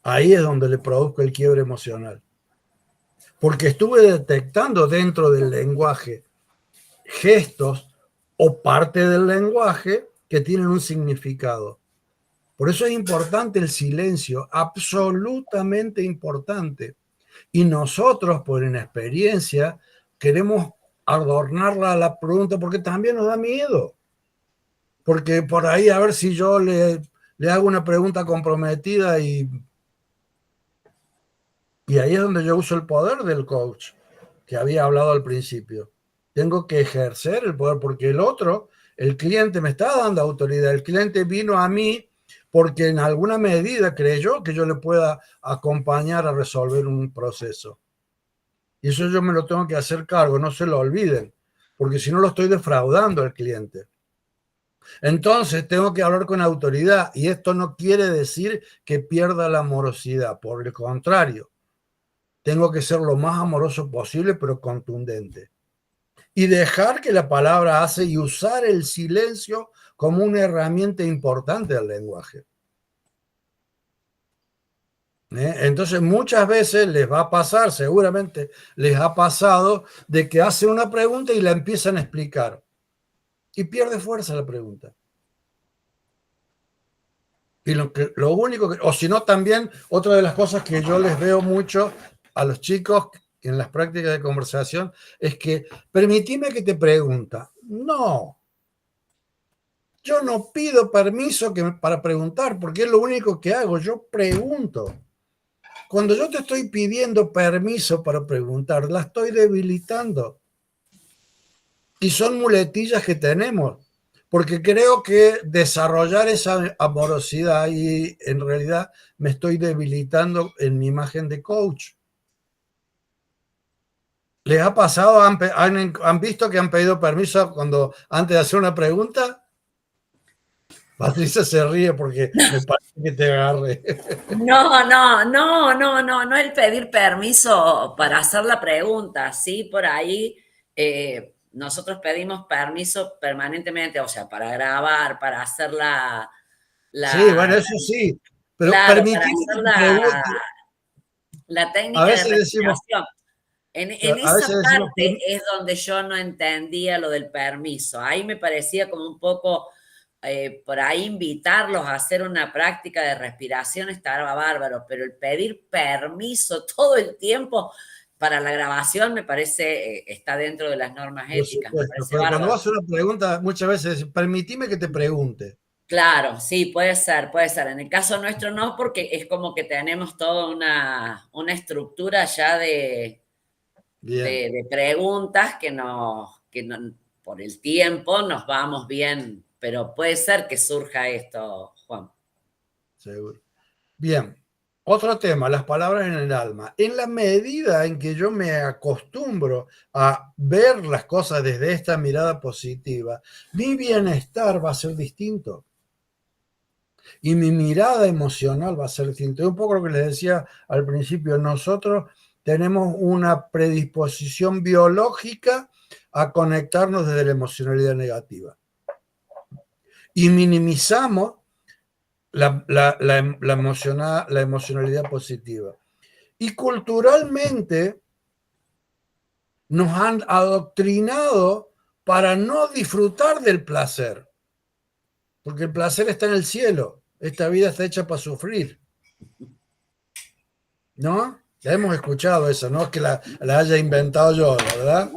Ahí es donde le produzco el quiebre emocional. Porque estuve detectando dentro del lenguaje gestos o parte del lenguaje que tienen un significado. Por eso es importante el silencio, absolutamente importante. Y nosotros, por inexperiencia, queremos adornarla a la pregunta porque también nos da miedo. Porque por ahí a ver si yo le hago una pregunta comprometida y ahí es donde yo uso el poder del coach, que había hablado al principio. Tengo que ejercer el poder porque el otro, el cliente me está dando autoridad. El cliente vino a mí porque en alguna medida creyó que yo le pueda acompañar a resolver un proceso. Y eso yo me lo tengo que hacer cargo, no se lo olviden, porque si no lo estoy defraudando al cliente. Entonces tengo que hablar con autoridad y esto no quiere decir que pierda la amorosidad, por el contrario. Tengo que ser lo más amoroso posible, pero contundente. Y dejar que la palabra hace y usar el silencio como una herramienta importante del lenguaje. Entonces muchas veces les va a pasar, seguramente les ha pasado, de que hacen una pregunta y la empiezan a explicar. Y pierde fuerza la pregunta. Y lo único que, o si no también, otra de las cosas que yo les veo mucho a los chicos en las prácticas de conversación es que permitime que te pregunta. No, yo no pido permiso para preguntar porque es lo único que hago, yo pregunto. Cuando yo te estoy pidiendo permiso para preguntar, la estoy debilitando. Y son muletillas que tenemos, porque creo que desarrollar esa amorosidad y en realidad me estoy debilitando en mi imagen de coach. ¿Les ha pasado? ¿Han visto que han pedido permiso antes de hacer una pregunta? Patricia se ríe porque me parece que te agarre. No el pedir permiso para hacer la pregunta, sí, por ahí nosotros pedimos permiso permanentemente, o sea, para grabar, para hacer Sí, bueno, eso sí, pero claro, permitir para hacer la técnica de respiración. En esa parte es donde yo no entendía lo del permiso. Ahí me parecía como un poco, por ahí invitarlos a hacer una práctica de respiración estaba bárbaro, pero el pedir permiso todo el tiempo para la grabación me parece, está dentro de las normas éticas. Me parece pero bárbaro. cuando vas a una pregunta, muchas veces, permitime que te pregunte. Claro, sí, puede ser, puede ser. En el caso nuestro no, porque es como que tenemos toda una estructura ya de preguntas que por el tiempo nos vamos bien, pero puede ser que surja esto, Juan. Seguro. Bien, otro tema, las palabras en el alma. En la medida en que yo me acostumbro a ver las cosas desde esta mirada positiva, mi bienestar va a ser distinto. Y mi mirada emocional va a ser distinta. Es un poco lo que les decía al principio, nosotros tenemos una predisposición biológica a conectarnos desde la emocionalidad negativa. Y minimizamos la emocionalidad positiva. Y culturalmente nos han adoctrinado para no disfrutar del placer. porque el placer está en el cielo. Esta vida está hecha para sufrir. ¿No? Ya hemos escuchado eso, no es que la haya inventado yo, ¿verdad?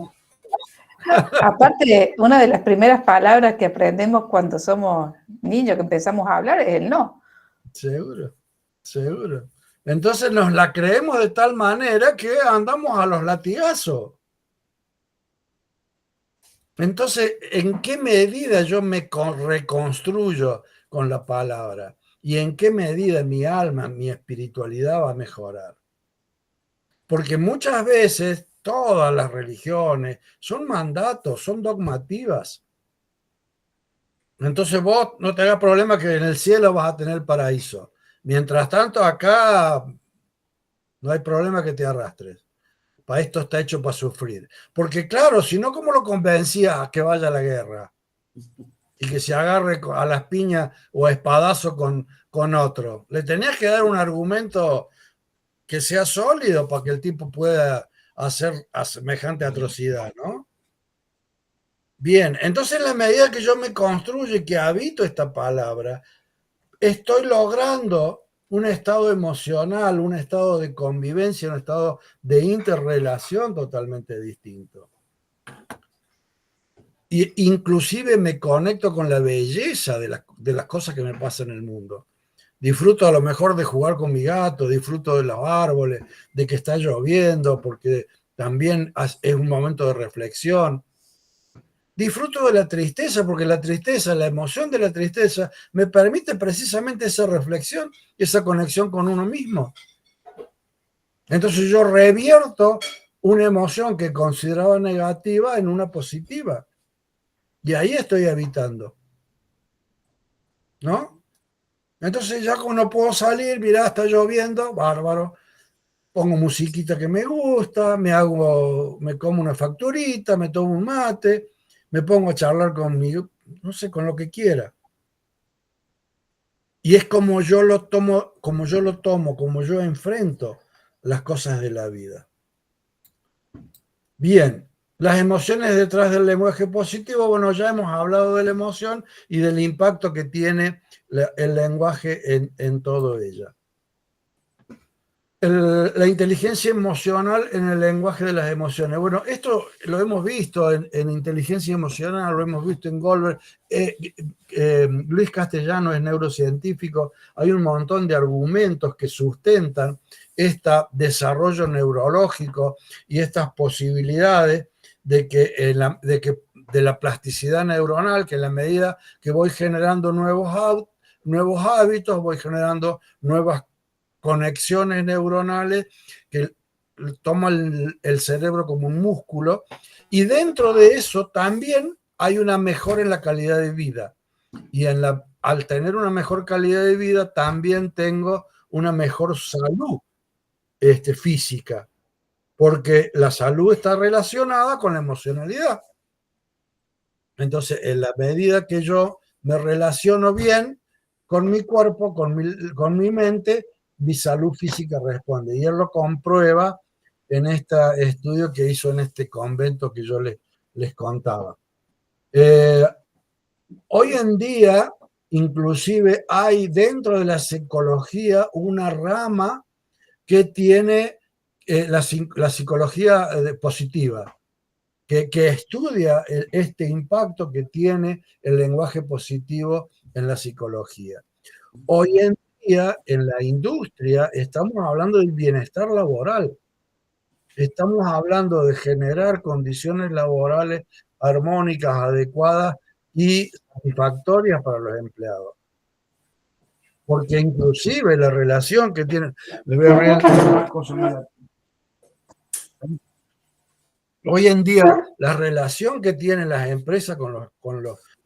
Aparte, una de las primeras palabras que aprendemos cuando somos niños, que empezamos a hablar, es el no. Seguro, seguro. Entonces nos la creemos de tal manera que andamos a los latigazos. Entonces, ¿en qué medida yo me reconstruyo con la palabra? ¿Y en qué medida mi alma, mi espiritualidad va a mejorar? Porque muchas veces todas las religiones son mandatos, son dogmativas. Entonces vos no te hagas problema que en el cielo vas a tener paraíso. Mientras tanto, acá no hay problema que te arrastres. Para esto está hecho para sufrir. Porque claro, si no, ¿cómo lo convencías a que vaya a la guerra? Y que se agarre a las piñas o a espadazo con otro. Le tenías que dar un argumento que sea sólido para que el tipo pueda hacer semejante atrocidad, ¿no? Bien, entonces en la medida que yo me construyo y que habito esta palabra, estoy logrando un estado emocional, un estado de convivencia, un estado de interrelación totalmente distinto. Y inclusive me conecto con la belleza de las cosas que me pasan en el mundo. Disfruto a lo mejor de jugar con mi gato, disfruto de los árboles, de que está lloviendo, porque también es un momento de reflexión. Disfruto de la tristeza, porque la tristeza, la emoción de la tristeza, me permite precisamente esa reflexión y esa conexión con uno mismo. Entonces yo revierto una emoción que consideraba negativa en una positiva. Y ahí estoy habitando. ¿No? Entonces ya como no puedo salir, mirá, está lloviendo, bárbaro. Pongo musiquita que me gusta, me como una facturita, me tomo un mate, me pongo a charlar conmigo, no sé, con lo que quiera. Y es como yo lo tomo, como yo enfrento las cosas de la vida. Bien, las emociones detrás del lenguaje positivo, bueno, ya hemos hablado de la emoción y del impacto que tiene el lenguaje en todo ella. La inteligencia emocional en el lenguaje de las emociones. Bueno, esto lo hemos visto en inteligencia emocional, lo hemos visto en Goldberg. Luis Castellano es neurocientífico. Hay un montón de argumentos que sustentan este desarrollo neurológico y estas posibilidades de la plasticidad neuronal, que en la medida que voy generando nuevos hábitos, voy generando nuevas conexiones neuronales que toman el cerebro como un músculo, y dentro de eso también hay una mejora en la calidad de vida. Y al tener una mejor calidad de vida, también tengo una mejor salud física, porque la salud está relacionada con la emocionalidad. Entonces, en la medida que yo me relaciono bien con mi cuerpo, con mi mente, mi salud física responde. Y él lo comprueba en este estudio que hizo en este convento que yo les contaba. Hoy en día, inclusive, hay dentro de la psicología una rama que tiene la psicología positiva, que estudia este impacto que tiene el lenguaje positivo en la psicología. Hoy en día, en la industria, estamos hablando del bienestar laboral. Estamos hablando de generar condiciones laborales armónicas, adecuadas y satisfactorias para los empleados. Porque inclusive la relación que tienen... Hoy en día, la relación que tienen las empresas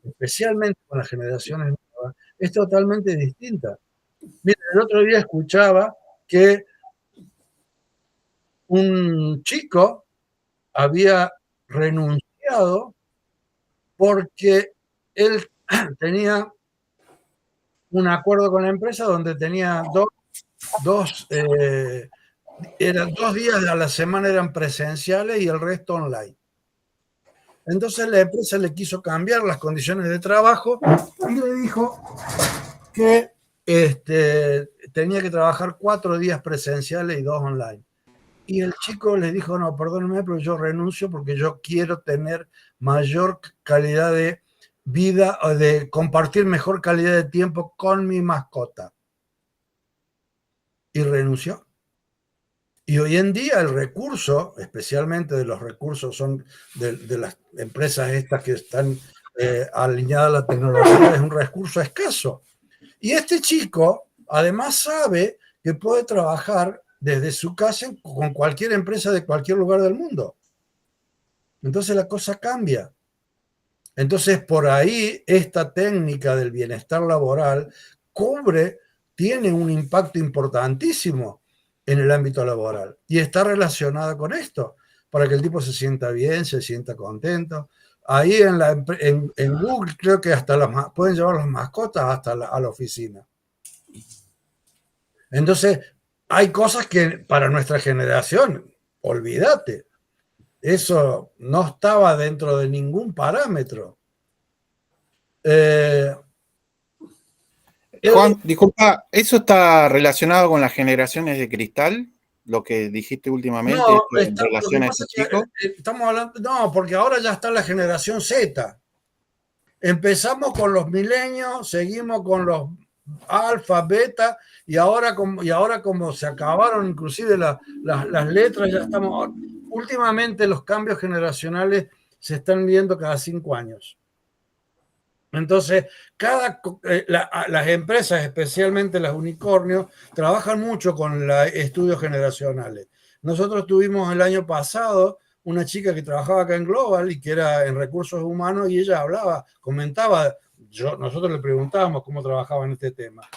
especialmente con las generaciones nuevas, es totalmente distinta. Mira, el otro día escuchaba que un chico había renunciado porque él tenía un acuerdo con la empresa donde tenía dos días a la semana eran presenciales y el resto online. Entonces la empresa le quiso cambiar las condiciones de trabajo y le dijo que tenía que trabajar 4 días presenciales y 2 online. Y el chico le dijo, no, perdóneme, pero yo renuncio porque yo quiero tener mayor calidad de vida, o de compartir mejor calidad de tiempo con mi mascota. Y renunció. Y hoy en día el recurso, especialmente de los recursos son de las empresas estas que están alineadas a la tecnología, es un recurso escaso. Y este chico además sabe que puede trabajar desde su casa con cualquier empresa de cualquier lugar del mundo. Entonces la cosa cambia. Entonces por ahí esta técnica del bienestar laboral tiene un impacto importantísimo en el ámbito laboral y está relacionada con esto, para que el tipo se sienta bien, se sienta contento. Ahí en Google creo que hasta pueden llevar las mascotas hasta a la oficina. Entonces, hay cosas que para nuestra generación, olvídate, eso no estaba dentro de ningún parámetro. Juan, disculpa, ¿eso está relacionado con las generaciones de cristal? Lo que dijiste últimamente, No, en relación a ese chico. estamos hablando, no, porque ahora ya está la generación Z. Empezamos con los milenios, seguimos con los alfa, beta, y ahora como se acabaron inclusive las letras, ya estamos. Últimamente los cambios generacionales se están viendo cada 5 años. Entonces, las empresas, especialmente las unicornios, trabajan mucho con estudios generacionales. Nosotros tuvimos el año pasado una chica que trabajaba acá en Global y que era en recursos humanos, y ella comentaba, nosotros le preguntábamos cómo trabajaba en este tema.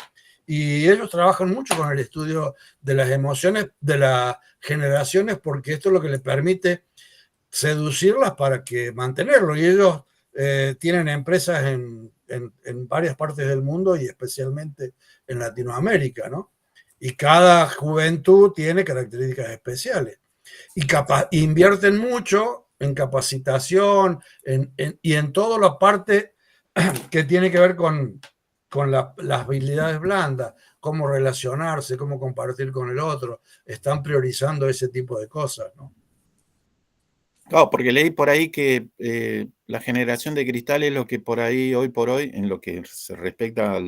Y ellos trabajan mucho con el estudio de las emociones de las generaciones, porque esto es lo que les permite seducirlas para que mantenerlo. Y ellos tienen empresas en varias partes del mundo y especialmente en Latinoamérica, ¿no? Y cada juventud tiene características especiales. Y invierten mucho en capacitación y en toda la parte que tiene que ver con las habilidades blandas, cómo relacionarse, cómo compartir con el otro. Están priorizando ese tipo de cosas, ¿no? Claro, porque leí por ahí que la generación de cristal es lo que por ahí, hoy por hoy, en lo que se respecta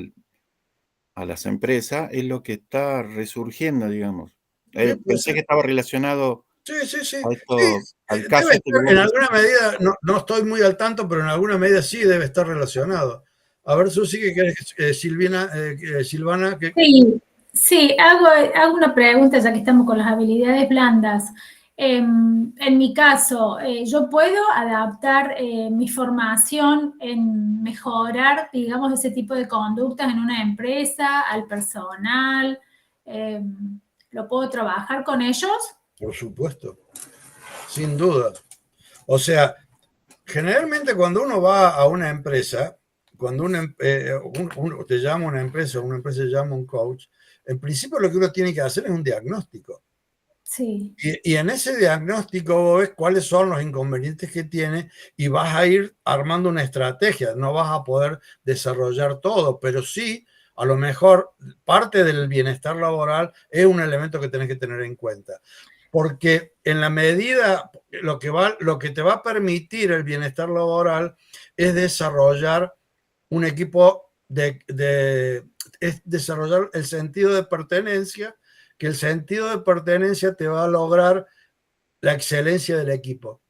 a las empresas, es lo que está resurgiendo, digamos. Pensé que estaba relacionado sí. a esto, al caso. En alguna medida, no estoy muy al tanto, pero en alguna medida sí debe estar relacionado. A ver, Susi, ¿qué querés, Silvana? Sí, hago una pregunta ya que estamos con las habilidades blandas. En mi caso, ¿yo puedo adaptar mi formación en mejorar, digamos, ese tipo de conductas en una empresa, al personal? ¿Lo puedo trabajar con ellos? Por supuesto, sin duda. O sea, generalmente cuando uno va a una empresa, cuando uno te llama una empresa te llama un coach, en principio lo que uno tiene que hacer es un diagnóstico. Sí. Y en ese diagnóstico vos ves cuáles son los inconvenientes que tiene y vas a ir armando una estrategia. No vas a poder desarrollar todo, pero sí, a lo mejor parte del bienestar laboral es un elemento que tenés que tener en cuenta. Porque en la medida, lo que te va a permitir el bienestar laboral es desarrollar un equipo es desarrollar el sentido de pertenencia, que el sentido de pertenencia te va a lograr la excelencia del equipo.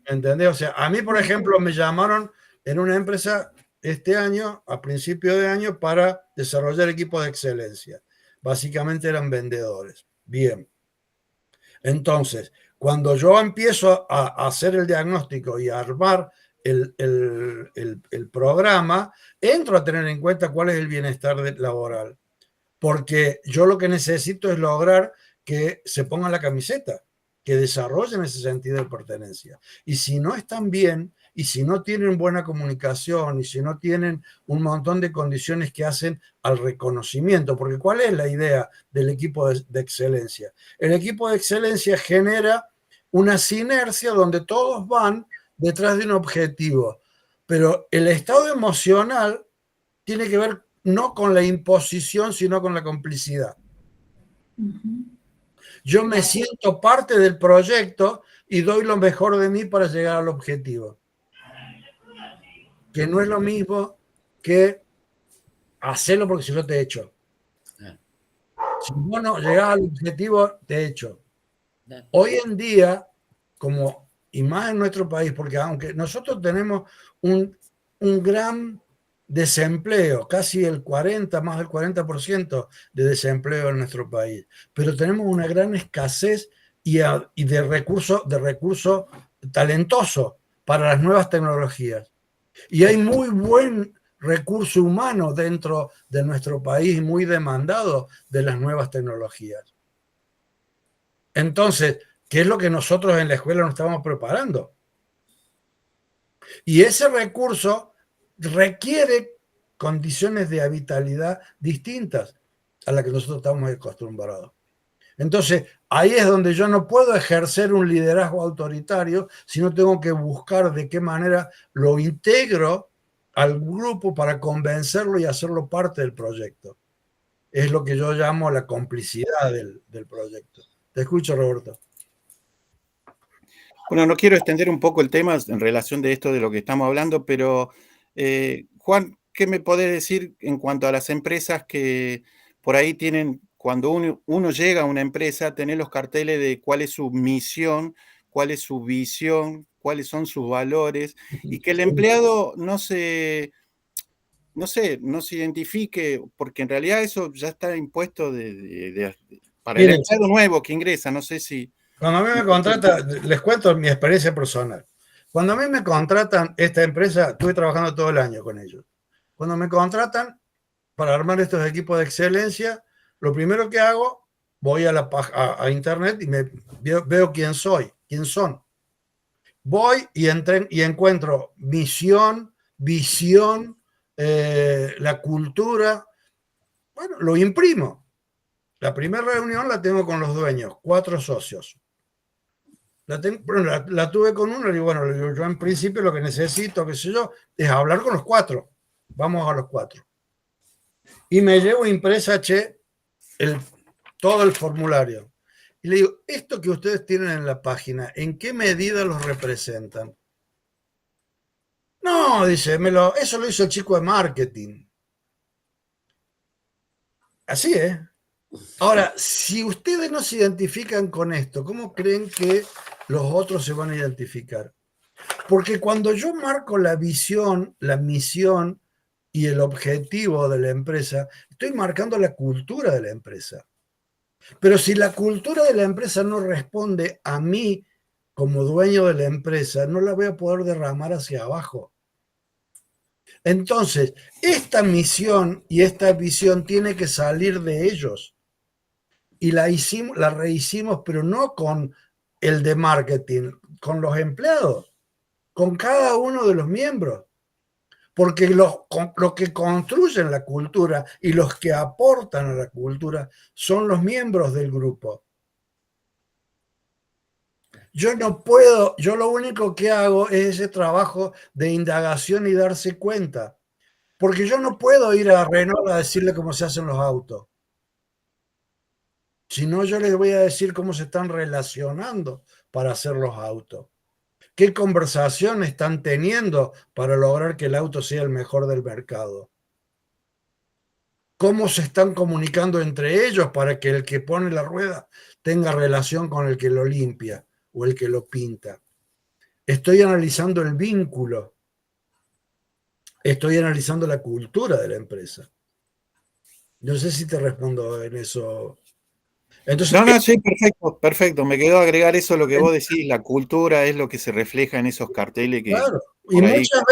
¿Entendés? O sea, a mí, por ejemplo, me llamaron en una empresa este año, a principio de año, para desarrollar equipos de excelencia. Básicamente eran vendedores. Bien. Entonces, cuando yo empiezo a hacer el diagnóstico y a armar el programa, entro a tener en cuenta cuál es el bienestar laboral. Porque yo lo que necesito es lograr que se pongan la camiseta, que desarrollen ese sentido de pertenencia. Y si no están bien, y si no tienen buena comunicación, y si no tienen un montón de condiciones que hacen al reconocimiento, porque ¿cuál es la idea del equipo de excelencia? El equipo de excelencia genera una sinergia donde todos van detrás de un objetivo. Pero el estado emocional tiene que ver no con la imposición, sino con la complicidad. Yo me siento parte del proyecto y doy lo mejor de mí para llegar al objetivo. Que no es lo mismo que hacerlo porque si no te echo. Si vos no llegás al objetivo, te echo. Hoy en día, como y más en nuestro país, porque aunque nosotros tenemos un gran desempleo, casi el 40, más del 40% de desempleo en nuestro país, pero tenemos una gran escasez y de recursos talentosos para las nuevas tecnologías. Y hay muy buen recurso humano dentro de nuestro país, muy demandado de las nuevas tecnologías. Entonces, ¿qué es lo que nosotros en la escuela nos estamos preparando? Y ese recurso requiere condiciones de habitabilidad distintas a las que nosotros estamos acostumbrados. Entonces, ahí es donde yo no puedo ejercer un liderazgo autoritario, sino tengo que buscar de qué manera lo integro al grupo para convencerlo y hacerlo parte del proyecto. Es lo que yo llamo la complicidad del proyecto. Te escucho, Roberto. Bueno, no quiero extender un poco el tema en relación de esto de lo que estamos hablando, pero Juan, ¿qué me podés decir en cuanto a las empresas que por ahí tienen, cuando uno llega a una empresa, tener los carteles de cuál es su misión, cuál es su visión, cuáles son sus valores, y que el empleado no se identifique, porque en realidad eso ya está impuesto para el empleado nuevo que ingresa, no sé si... Cuando a mí me contratan, les cuento mi experiencia personal. Cuando a mí me contratan esta empresa, estuve trabajando todo el año con ellos. Cuando me contratan para armar estos equipos de excelencia, lo primero que hago, voy a internet y veo quién soy, quién son. Voy y encuentro misión, visión, la cultura. Bueno, lo imprimo. La primera reunión la tengo con los dueños, 4 socios. La tuve con uno y bueno, yo en principio lo que necesito, qué sé yo, es hablar con los 4. Vamos a los 4. Y me llevo impresa, todo el formulario. Y le digo, esto que ustedes tienen en la página, ¿en qué medida los representan? No, dice, eso lo hizo el chico de marketing. Así es. Ahora, si ustedes no se identifican con esto, ¿cómo creen que los otros se van a identificar? Porque cuando yo marco la visión, la misión y el objetivo de la empresa, estoy marcando la cultura de la empresa. Pero si la cultura de la empresa no responde a mí como dueño de la empresa, no la voy a poder derramar hacia abajo. Entonces, esta misión y esta visión tiene que salir de ellos. Y la rehicimos, pero no con el de marketing, con los empleados, con cada uno de los miembros. Porque los que construyen la cultura y los que aportan a la cultura son los miembros del grupo. Yo no puedo, yo lo único que hago es ese trabajo de indagación y darse cuenta. Porque yo no puedo ir a Renault a decirle cómo se hacen los autos. Si no, yo les voy a decir cómo se están relacionando para hacer los autos. ¿Qué conversación están teniendo para lograr que el auto sea el mejor del mercado? ¿Cómo se están comunicando entre ellos para que el que pone la rueda tenga relación con el que lo limpia o el que lo pinta? Estoy analizando el vínculo. Estoy analizando la cultura de la empresa. No sé si te respondo en eso. Entonces, No, sí, perfecto. Me quedó agregar eso, lo que vos decís, la cultura es lo que se refleja en esos carteles que... Claro, y muchas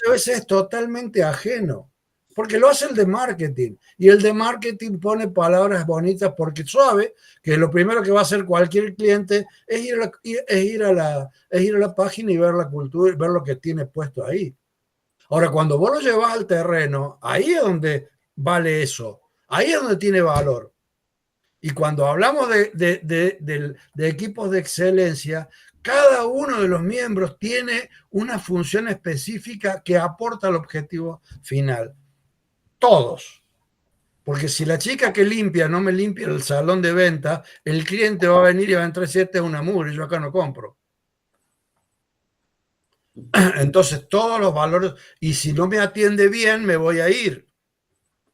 veces es totalmente ajeno, porque lo hace el de marketing, y el de marketing pone palabras bonitas porque sabe que lo primero que va a hacer cualquier cliente es ir a la página y ver la cultura, ver lo que tiene puesto ahí. Ahora, cuando vos lo llevas al terreno, ahí es donde vale eso, ahí es donde tiene valor. Y cuando hablamos de equipos de excelencia, cada uno de los miembros tiene una función específica que aporta al objetivo final. Todos. Porque si la chica que limpia no me limpia el salón de venta, el cliente va a venir y va a entrar y decir, este es una mugre, yo acá no compro. Entonces todos los valores, y si no me atiende bien, me voy a ir.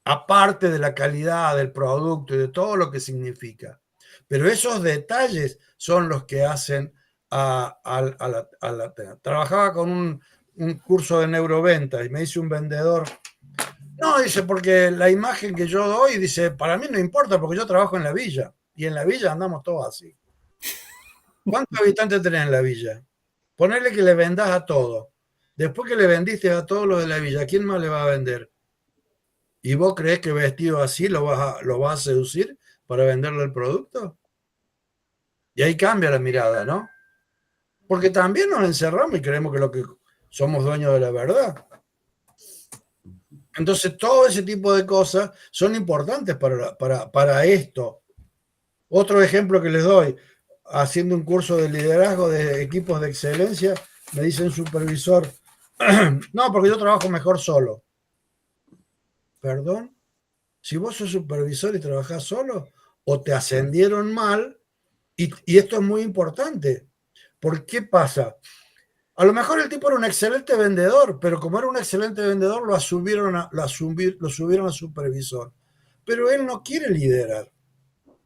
Aparte de la calidad del producto y de todo lo que significa. Pero esos detalles son los que hacen a la... Trabajaba con un curso de neuroventa y me dice un vendedor, no, dice, porque la imagen que yo doy, dice, para mí no importa porque yo trabajo en la villa y en la villa andamos todos así. ¿Cuántos habitantes tenés en la villa? Ponerle que le vendás a todo. Después que le vendiste a todos los de la villa, ¿a quién más le va a vender? ¿Y vos creés que vestido así lo vas a seducir para venderle el producto? Y ahí cambia la mirada, ¿no? Porque también nos encerramos y creemos que somos dueños de la verdad. Entonces, todo ese tipo de cosas son importantes para esto. Otro ejemplo que les doy, haciendo un curso de liderazgo de equipos de excelencia, me dice un supervisor, no, porque yo trabajo mejor solo. ¿Perdón? Si vos sos supervisor y trabajás solo, o te ascendieron mal, y esto es muy importante. ¿Por qué pasa? A lo mejor el tipo era un excelente vendedor, pero como era un excelente vendedor, lo subieron a supervisor. Pero él no quiere liderar,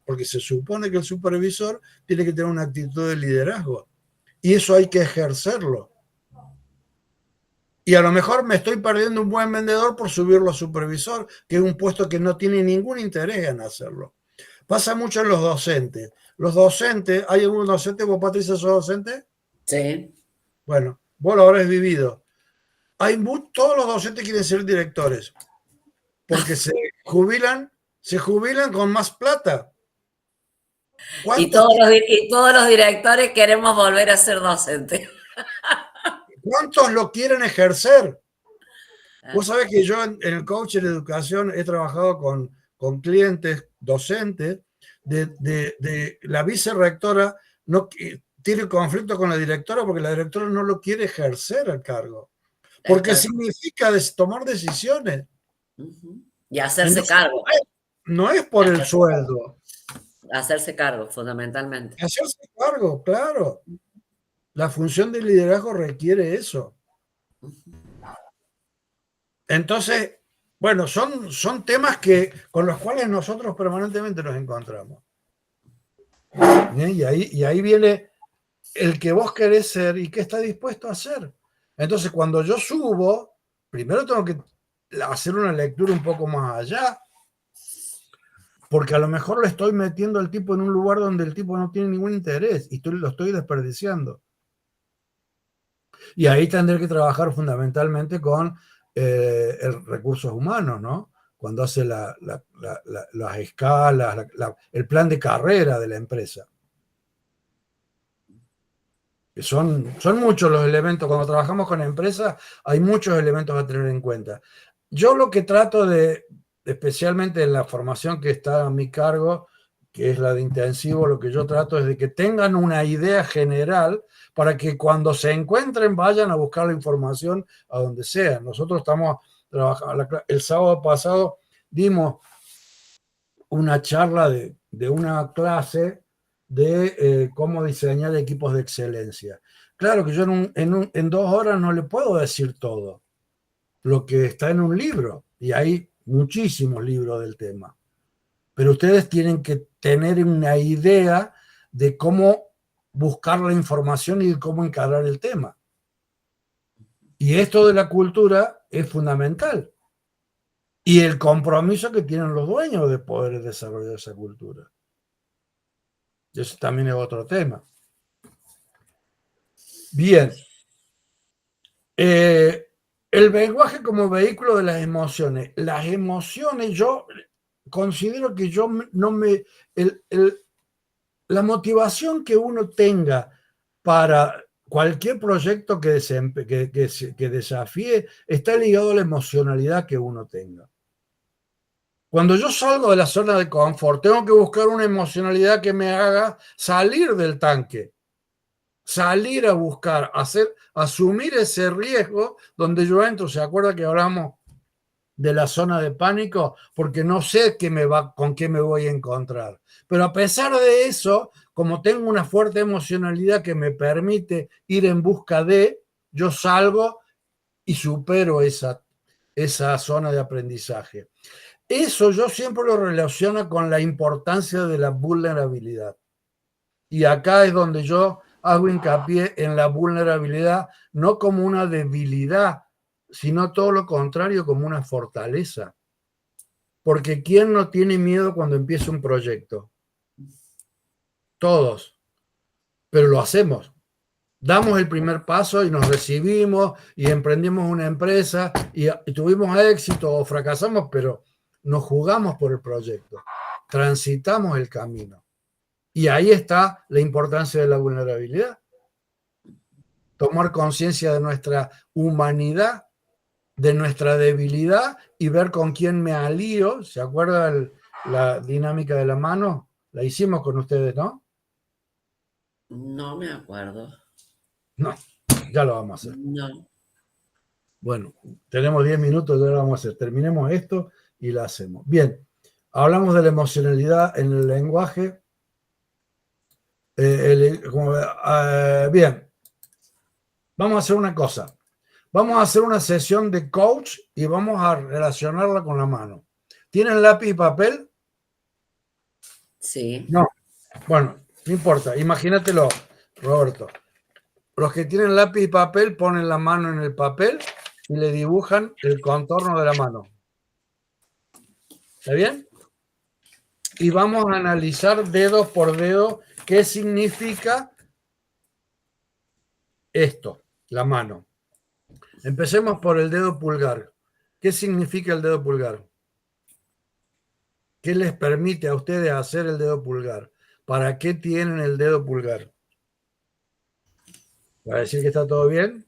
porque se supone que el supervisor tiene que tener una actitud de liderazgo. Y eso hay que ejercerlo. Y a lo mejor me estoy perdiendo un buen vendedor por subirlo a supervisor, que es un puesto que no tiene ningún interés en hacerlo. Pasa mucho en los docentes. Los docentes, ¿hay algún docente? ¿Vos, Patricia, sos docente? Sí. Bueno, vos lo habrás vivido. Todos los docentes quieren ser directores, porque se jubilan con más plata. Y todos los directores queremos volver a ser docentes. ¿Cuántos lo quieren ejercer? Vos sabés que yo en el coaching de educación he trabajado con clientes docentes de la vicerrectora, no tiene conflicto con la directora porque la directora no lo quiere ejercer el cargo. Porque significa tomar decisiones. Y hacerse cargo. No es por el sueldo. Hacerse cargo, fundamentalmente. Hacerse cargo, claro. La función de liderazgo requiere eso. Entonces, bueno, son temas con los cuales nosotros permanentemente nos encontramos. Y ahí viene el que vos querés ser y qué está dispuesto a hacer. Entonces, cuando yo subo, primero tengo que hacer una lectura un poco más allá, porque a lo mejor le estoy metiendo al tipo en un lugar donde el tipo no tiene ningún interés y lo estoy desperdiciando. Y ahí tendré que trabajar fundamentalmente con recursos humanos, ¿no? Cuando hace las escalas, el plan de carrera de la empresa. Son muchos los elementos. Cuando trabajamos con empresas, hay muchos elementos a tener en cuenta. Yo lo que trato especialmente en la formación que está a mi cargo, que es la de intensivo, lo que yo trato es de que tengan una idea general para que cuando se encuentren vayan a buscar la información a donde sea. Nosotros estamos trabajando, el sábado pasado dimos una charla de una clase de cómo diseñar equipos de excelencia. Claro que yo en 2 horas no le puedo decir todo lo que está en un libro, y hay muchísimos libros del tema. Pero ustedes tienen que tener una idea de cómo buscar la información y de cómo encarar el tema. Y esto de la cultura es fundamental. Y el compromiso que tienen los dueños de poder desarrollar esa cultura. Y eso también es otro tema. Bien. El lenguaje como vehículo de las emociones. Las emociones, yo considero que la motivación que uno tenga para cualquier proyecto que desafíe está ligado a la emocionalidad que uno tenga. Cuando yo salgo de la zona de confort, tengo que buscar una emocionalidad que me haga salir del tanque, salir a buscar, asumir ese riesgo donde yo entro. ¿Se acuerda que hablamos de la zona de pánico? Porque no sé con qué me voy a encontrar. Pero a pesar de eso, como tengo una fuerte emocionalidad que me permite ir en busca de, yo salgo y supero esa zona de aprendizaje. Eso yo siempre lo relaciono con la importancia de la vulnerabilidad. Y acá es donde yo hago hincapié en la vulnerabilidad, no como una debilidad, sino todo lo contrario, como una fortaleza. Porque ¿quién no tiene miedo cuando empieza un proyecto? Todos. Pero lo hacemos. Damos el primer paso y nos recibimos y emprendimos una empresa y tuvimos éxito o fracasamos, pero nos jugamos por el proyecto. Transitamos el camino. Y ahí está la importancia de la vulnerabilidad. Tomar conciencia de nuestra humanidad, de nuestra debilidad y ver con quién me alío. ¿Se acuerda la dinámica de la mano? La hicimos con ustedes, ¿no? No me acuerdo. No, ya lo vamos a hacer. No. Bueno, tenemos 10 minutos, ya lo vamos a hacer. Terminemos esto y la hacemos. Bien, hablamos de la emocionalidad en el lenguaje. Bien, vamos a hacer una cosa. Vamos a hacer una sesión de coach y vamos a relacionarla con la mano. ¿Tienen lápiz y papel? Sí. No. Bueno, no importa. Imagínatelo, Roberto. Los que tienen lápiz y papel ponen la mano en el papel y le dibujan el contorno de la mano. ¿Está bien? Y vamos a analizar dedo por dedo qué significa esto, la mano. Empecemos por el dedo pulgar. ¿Qué significa el dedo pulgar? ¿Qué les permite a ustedes hacer el dedo pulgar? ¿Para qué tienen el dedo pulgar? ¿Para decir que está todo bien?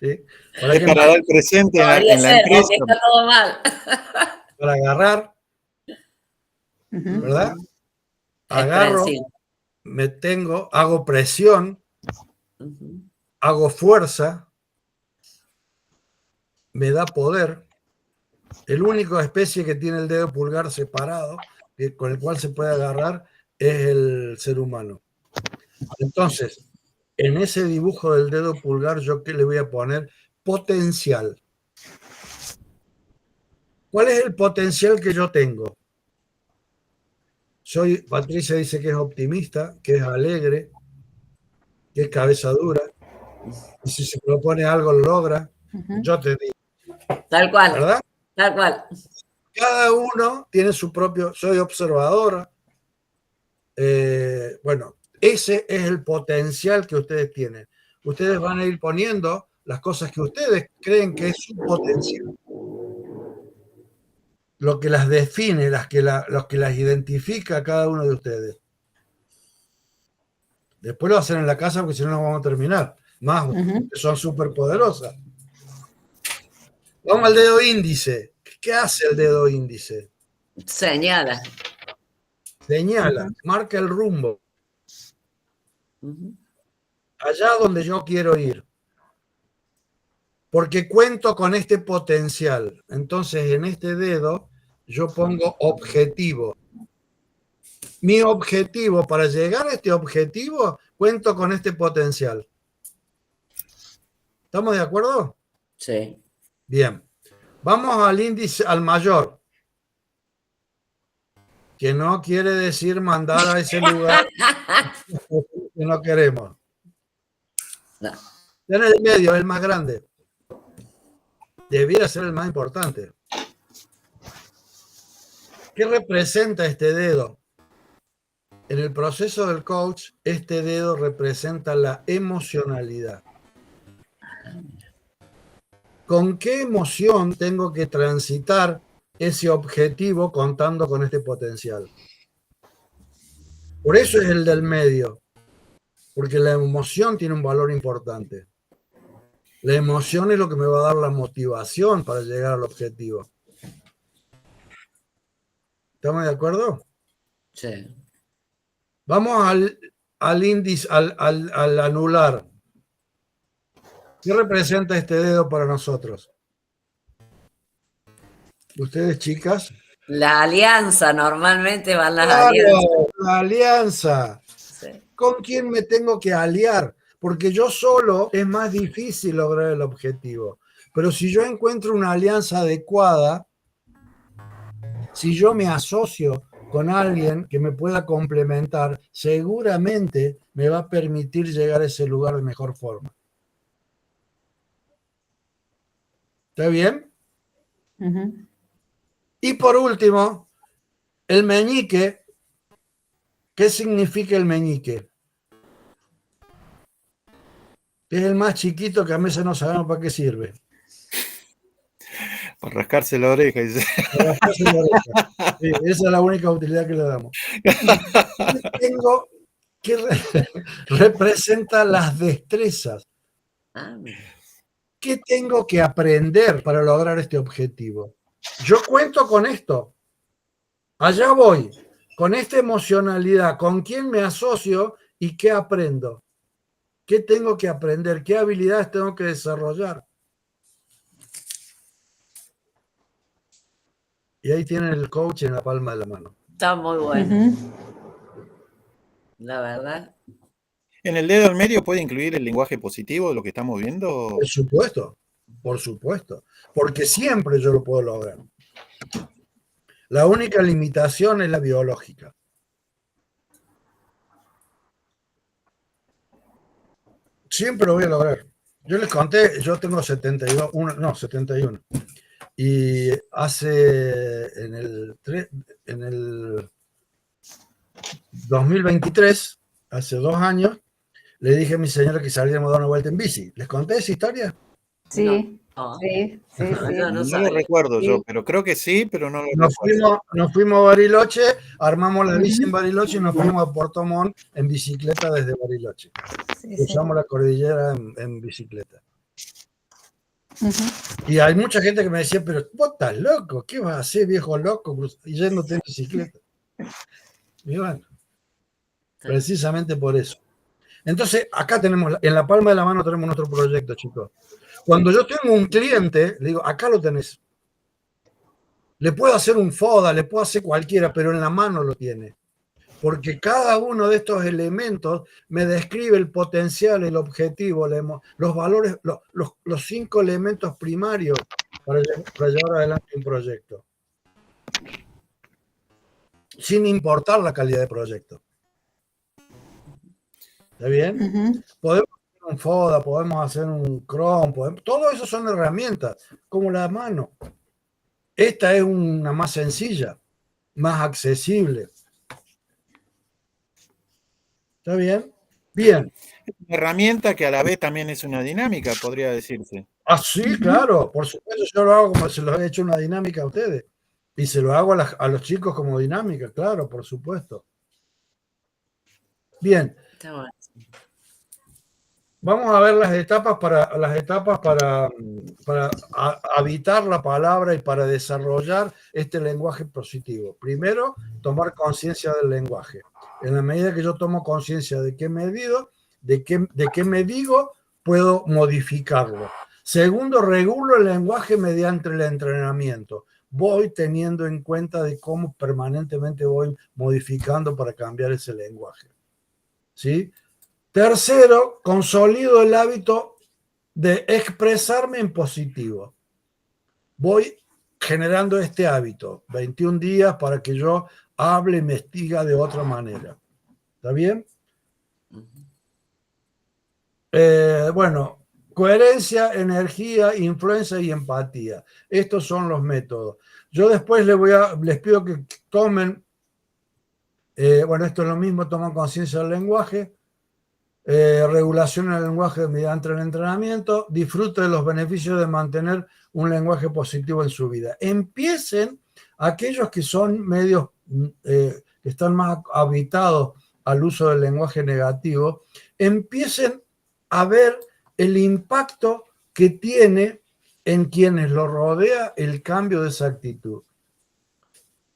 ¿Sí? Es para dar presente en la empresa. Está todo mal. Para agarrar, ¿verdad? Agarro, me tengo, hago presión, hago fuerza, me da poder. El único especie que tiene el dedo pulgar separado, con el cual se puede agarrar, es el ser humano. Entonces, en ese dibujo del dedo pulgar, ¿yo qué le voy a poner? Potencial. ¿Cuál es el potencial que yo tengo? Patricia dice que es optimista, que es alegre, que es cabeza dura. Y si se propone algo, lo logra. Yo te digo. Tal cual. ¿Verdad? Tal cual. Cada uno tiene su propio... Soy observadora. Bueno, ese es el potencial que ustedes tienen. Ustedes van a ir poniendo las cosas que ustedes creen que es su potencial. Lo que las define, los que las identifica a cada uno de ustedes. Después lo hacen en la casa porque si no, no vamos a terminar. Más, son súper poderosas. Vamos al dedo índice. ¿Qué hace el dedo índice? Señala. Señala, marca el rumbo. Allá donde yo quiero ir. Porque cuento con este potencial. Entonces, en este dedo, yo pongo objetivo. Mi objetivo, para llegar a este objetivo, cuento con este potencial. ¿Estamos de acuerdo? Sí. Bien. Vamos al índice, al mayor. Que no quiere decir mandar a ese lugar que no queremos. No. En el medio, el más grande. Debiera ser el más importante. ¿Qué representa este dedo? En el proceso del coach, este dedo representa la emocionalidad. ¿Con qué emoción tengo que transitar ese objetivo contando con este potencial? Por eso es el del medio, porque la emoción tiene un valor importante. La emoción es lo que me va a dar la motivación para llegar al objetivo. ¿Estamos de acuerdo? Sí. Vamos al índice, al anular. ¿Qué representa este dedo para nosotros? Ustedes, chicas. La alianza, normalmente van las Claro, alianzas. la alianza. Sí. ¿Con quién me tengo que aliar? Porque yo solo es más difícil lograr el objetivo. Pero si yo encuentro una alianza adecuada, si yo me asocio con alguien que me pueda complementar, seguramente me va a permitir llegar a ese lugar de mejor forma. ¿Está bien? Ujú. Y por último, el meñique. ¿Qué significa el meñique? Es el más chiquito que a veces no sabemos para qué sirve. Para rascarse la oreja. Dice. Para rascarse la oreja. Sí, esa es la única utilidad que le damos. Tengo que representa las destrezas. Ah, mira. ¿Qué tengo que aprender para lograr este objetivo? Yo cuento con esto. Allá voy, con esta emocionalidad, con quién me asocio y qué aprendo. ¿Qué tengo que aprender? ¿Qué habilidades tengo que desarrollar? Y ahí tienen el coach en la palma de la mano. Está muy bueno, Ujú. la verdad. ¿En el dedo al medio puede incluir el lenguaje positivo de lo que estamos viendo? Por supuesto, porque siempre yo lo puedo lograr. La única limitación es la biológica. Siempre lo voy a lograr. Yo les conté, yo tengo 71. Y hace, en el 2023, hace 2 años, le dije a mi señora que saliéramos a dar una vuelta en bici. ¿Les conté esa historia? Sí, No, sí, sí, yo sí. no No sabía. lo recuerdo Sí. yo, pero creo que sí, pero no lo recuerdo. Nos fuimos a Bariloche, armamos la bici en Ujú. Bariloche y nos fuimos a Puerto Montt en bicicleta desde Bariloche. Sí, sí. Cruzamos la cordillera en bicicleta. Ujú. Y hay mucha gente que me decía, pero vos estás loco, ¿qué vas a hacer, viejo loco, yéndote en bicicleta? Y bueno, precisamente por eso. Entonces, acá tenemos, en la palma de la mano tenemos nuestro proyecto, chicos. Cuando yo tengo un cliente, le digo, acá lo tenés. Le puedo hacer un FODA, le puedo hacer cualquiera, pero en la mano lo tiene. Porque cada uno de estos elementos me describe el potencial, el objetivo, los valores, los 5 elementos primarios para llevar adelante un proyecto. Sin importar la calidad del proyecto. ¿Está bien? Ujú. Podemos hacer un FODA, podemos hacer un Chrome, todo eso son herramientas, como la mano. Esta es una más sencilla, más accesible. ¿Está bien? Bien. Una herramienta que a la vez también es una dinámica, podría decirse. Ah, sí, claro, por supuesto, yo lo hago como se los he hecho una dinámica a ustedes. Y se lo hago a los chicos como dinámica, claro, por supuesto. Bien, Está bueno. vamos a ver las etapas para habitar la palabra y para desarrollar este lenguaje positivo. Primero, tomar conciencia del lenguaje. En la medida que yo tomo conciencia de qué me digo, de qué me digo, puedo modificarlo. Segundo, regulo el lenguaje mediante el entrenamiento. Voy teniendo en cuenta de cómo permanentemente voy modificando para cambiar ese lenguaje. ¿Sí? Tercero, consolido el hábito de expresarme en positivo. Voy generando este hábito, 21 días para que yo hable y me diga de otra manera. ¿Está bien? Bueno, coherencia, energía, influencia y empatía. Estos son los métodos. Yo después les pido que tomen, bueno, esto es lo mismo, toman conciencia del lenguaje, regulación del lenguaje mediante el entrenamiento, disfrute de los beneficios de mantener un lenguaje positivo en su vida. Empiecen aquellos que son medios, que están más habitados al uso del lenguaje negativo, empiecen a ver el impacto que tiene en quienes lo rodea el cambio de esa actitud.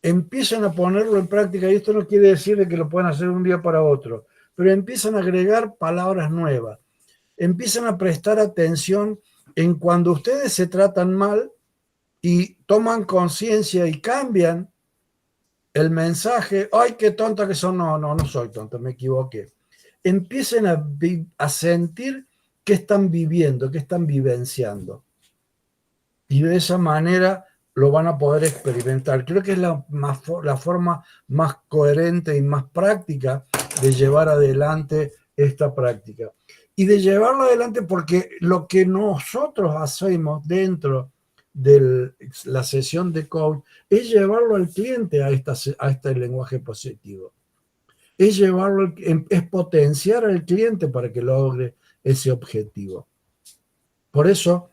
Empiezan a ponerlo en práctica, y esto no quiere decir de que lo puedan hacer de un día para otro, pero empiezan a agregar palabras nuevas, empiezan a prestar atención en cuando ustedes se tratan mal y toman conciencia y cambian el mensaje. ¡Ay, qué tonta que son! No soy tonta, me equivoqué. Empiecen a sentir qué están viviendo, qué están vivenciando. Y de esa manera lo van a poder experimentar. Creo que es la forma más coherente y más práctica de llevar adelante esta práctica. Y de llevarlo adelante porque lo que nosotros hacemos dentro de la sesión de coach es llevarlo al cliente a este lenguaje positivo. Es es potenciar al cliente para que logre ese objetivo. Por eso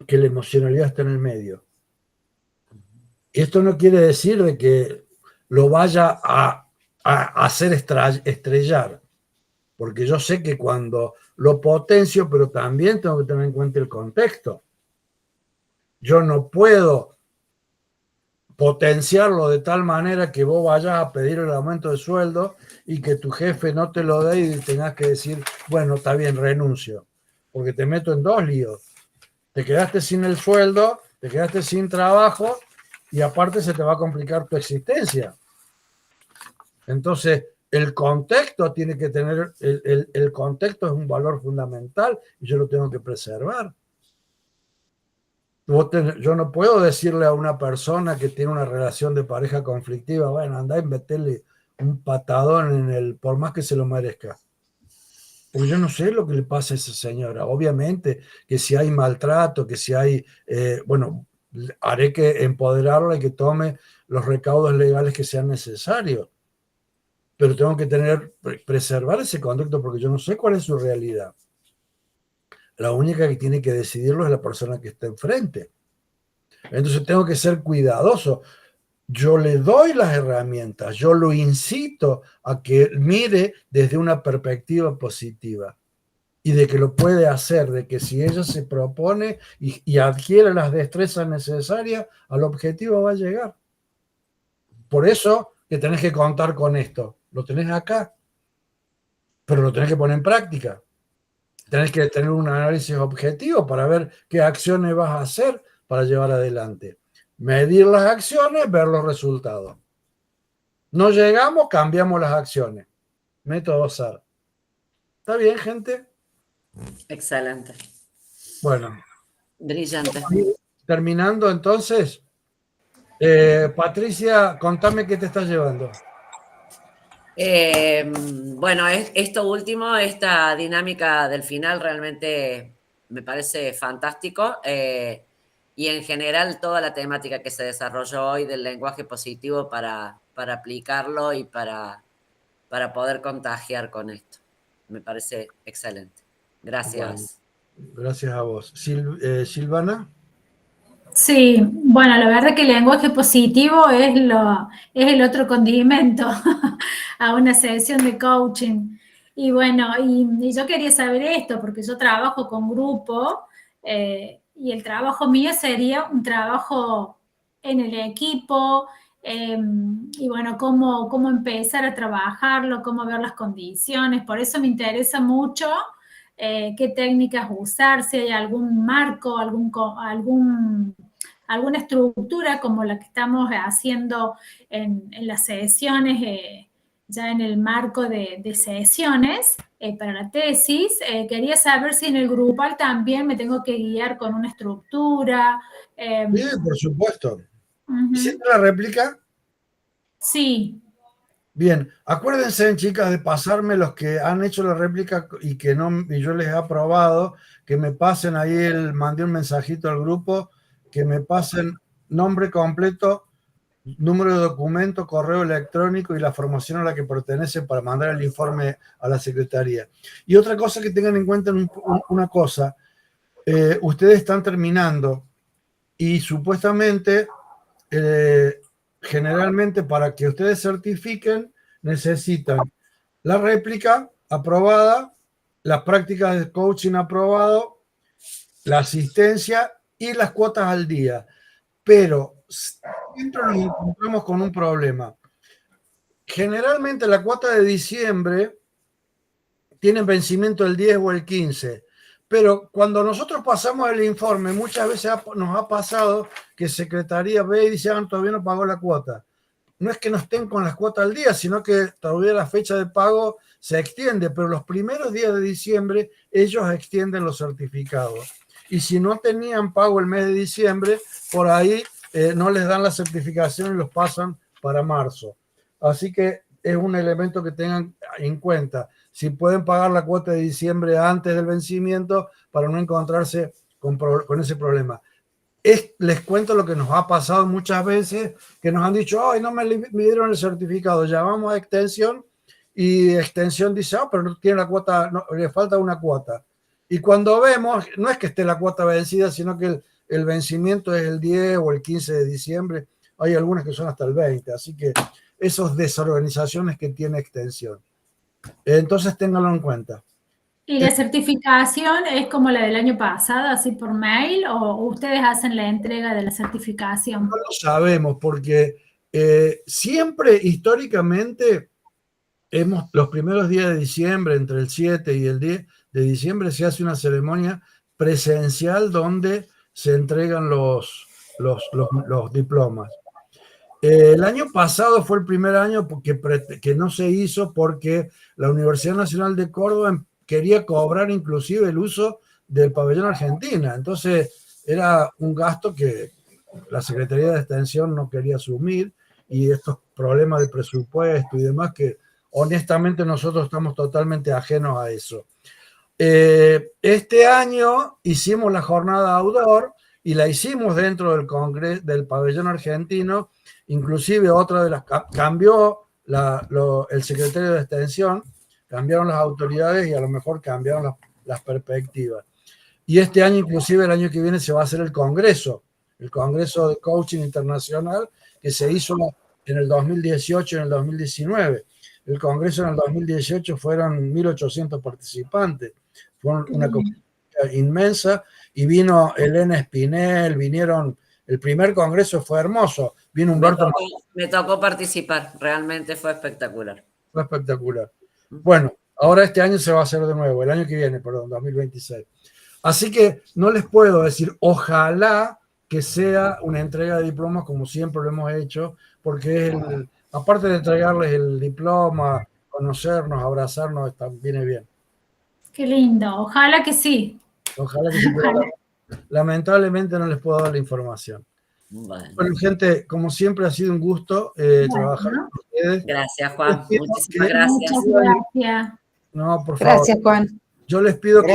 que la emocionalidad está en el medio. Esto no quiere decir de que lo vaya a hacer estrellar, porque yo sé que cuando lo potencio, pero también tengo que tener en cuenta el contexto. Yo no puedo potenciarlo de tal manera que vos vayas a pedir el aumento de sueldo y que tu jefe no te lo dé y tengas que decir, bueno, está bien, renuncio, porque te meto en dos líos. Te quedaste sin el sueldo, te quedaste sin trabajo y aparte se te va a complicar tu existencia. Entonces, el contexto tiene que tener, el contexto es un valor fundamental y yo lo tengo que preservar. Yo no puedo decirle a una persona que tiene una relación de pareja conflictiva, bueno, andá y meterle un patadón por más que se lo merezca. Porque yo no sé lo que le pasa a esa señora. Obviamente que si hay maltrato, que si hay, bueno, haré que empoderarla y que tome los recaudos legales que sean necesarios. Pero tengo que preservar ese conducto porque yo no sé cuál es su realidad. La única que tiene que decidirlo es la persona que está enfrente. Entonces tengo que ser cuidadoso. Yo le doy las herramientas, yo lo incito a que mire desde una perspectiva positiva y de que lo puede hacer, de que si ella se propone y adquiere las destrezas necesarias, al objetivo va a llegar. Por eso que tenés que contar con esto. Lo tenés acá, pero lo tenés que poner en práctica. Tenés que tener un análisis objetivo para ver qué acciones vas a hacer para llevar adelante. Medir las acciones, ver los resultados. No llegamos, cambiamos las acciones. Método SAR. ¿Está bien, gente? Excelente. Bueno. Brillante. Terminando entonces, Patricia, contame qué te estás llevando. Bueno, esto último, esta dinámica del final realmente me parece fantástico y en general toda la temática que se desarrolló hoy del lenguaje positivo para aplicarlo y para poder contagiar con esto. Me parece excelente. Gracias. Bueno, gracias a vos. Silvana. Sí, bueno, la verdad que el lenguaje positivo es el otro condimento a una sesión de coaching. Y bueno, y yo quería saber esto, porque yo trabajo con grupo y el trabajo mío sería un trabajo en el equipo y bueno, cómo empezar a trabajarlo, cómo ver las condiciones. Por eso me interesa mucho qué técnicas usar, si hay algún marco, alguna estructura como la que estamos haciendo en las sesiones, ya en el marco de sesiones para la tesis. Quería saber si en el grupal también me tengo que guiar con una estructura. Sí, por supuesto. ¿Hiciste la réplica? Sí. Bien, acuérdense, chicas, de pasarme los que han hecho la réplica y que no, y yo les he aprobado, que me pasen ahí, mandé un mensajito al grupo, que me pasen nombre completo, número de documento, correo electrónico y la formación a la que pertenece para mandar el informe a la secretaría. Y otra cosa que tengan en cuenta, una cosa, ustedes están terminando y supuestamente generalmente para que ustedes certifiquen necesitan la réplica aprobada, las prácticas de coaching aprobado la asistencia y las cuotas al día. Pero siempre nos encontramos con un problema. Generalmente la cuota de diciembre tiene vencimiento el 10 o el 15. Pero cuando nosotros pasamos el informe, muchas veces nos ha pasado que Secretaría ve y dice, todavía no pagó la cuota. No es que no estén con las cuotas al día, sino que todavía la fecha de pago se extiende, pero los primeros días de diciembre ellos extienden los certificados. Y si no tenían pago el mes de diciembre, por ahí no les dan la certificación y los pasan para marzo. Así que es un elemento que tengan en cuenta. Si pueden pagar la cuota de diciembre antes del vencimiento para no encontrarse con ese problema. Les cuento lo que nos ha pasado muchas veces, que nos han dicho, ay, no me dieron el certificado, llamamos a extensión y extensión dice, pero no tiene la cuota, no, le falta una cuota. Y cuando vemos, no es que esté la cuota vencida, sino que el vencimiento es el 10 o el 15 de diciembre, hay algunas que son hasta el 20, así que esas desorganizaciones que tiene extensión. Entonces ténganlo en cuenta. ¿Y la certificación es como la del año pasado, así por mail, o ustedes hacen la entrega de la certificación? No lo sabemos porque siempre históricamente los primeros días de diciembre, entre el 7 y el 10 de diciembre, se hace una ceremonia presencial donde se entregan los diplomas. El año pasado fue el primer año que no se hizo porque la Universidad Nacional de Córdoba quería cobrar inclusive el uso del pabellón Argentina. Entonces era un gasto que la Secretaría de Extensión no quería asumir y estos problemas de presupuesto y demás que honestamente nosotros estamos totalmente ajenos a eso. Este año hicimos la jornada outdoor y la hicimos dentro del Congreso del pabellón argentino. Inclusive otra de las cambió el secretario de Extensión, cambiaron las autoridades y a lo mejor cambiaron las perspectivas. Y este año, inclusive el año que viene, se va a hacer el Congreso de Coaching Internacional, que se hizo en el 2018 y en el 2019. El Congreso en el 2018 fueron 1.800 participantes, fue una comunidad inmensa y vino Elena Espinel, el primer Congreso fue hermoso, vino Humberto. Me tocó participar, realmente fue espectacular. Fue espectacular. Bueno, ahora este año se va a hacer de nuevo, el año que viene, perdón, 2026. Así que no les puedo decir, ojalá que sea una entrega de diplomas como siempre lo hemos hecho, porque aparte de entregarles el diploma, conocernos, abrazarnos, viene bien. Qué lindo, ojalá que sí. Ojalá que se pueda. Lamentablemente no les puedo dar la información. Bueno, gente, como siempre ha sido un gusto trabajar con ustedes. Gracias, Juan. Muchísimas gracias. Muchas gracias. No, por favor. Gracias, Juan. Yo les pido que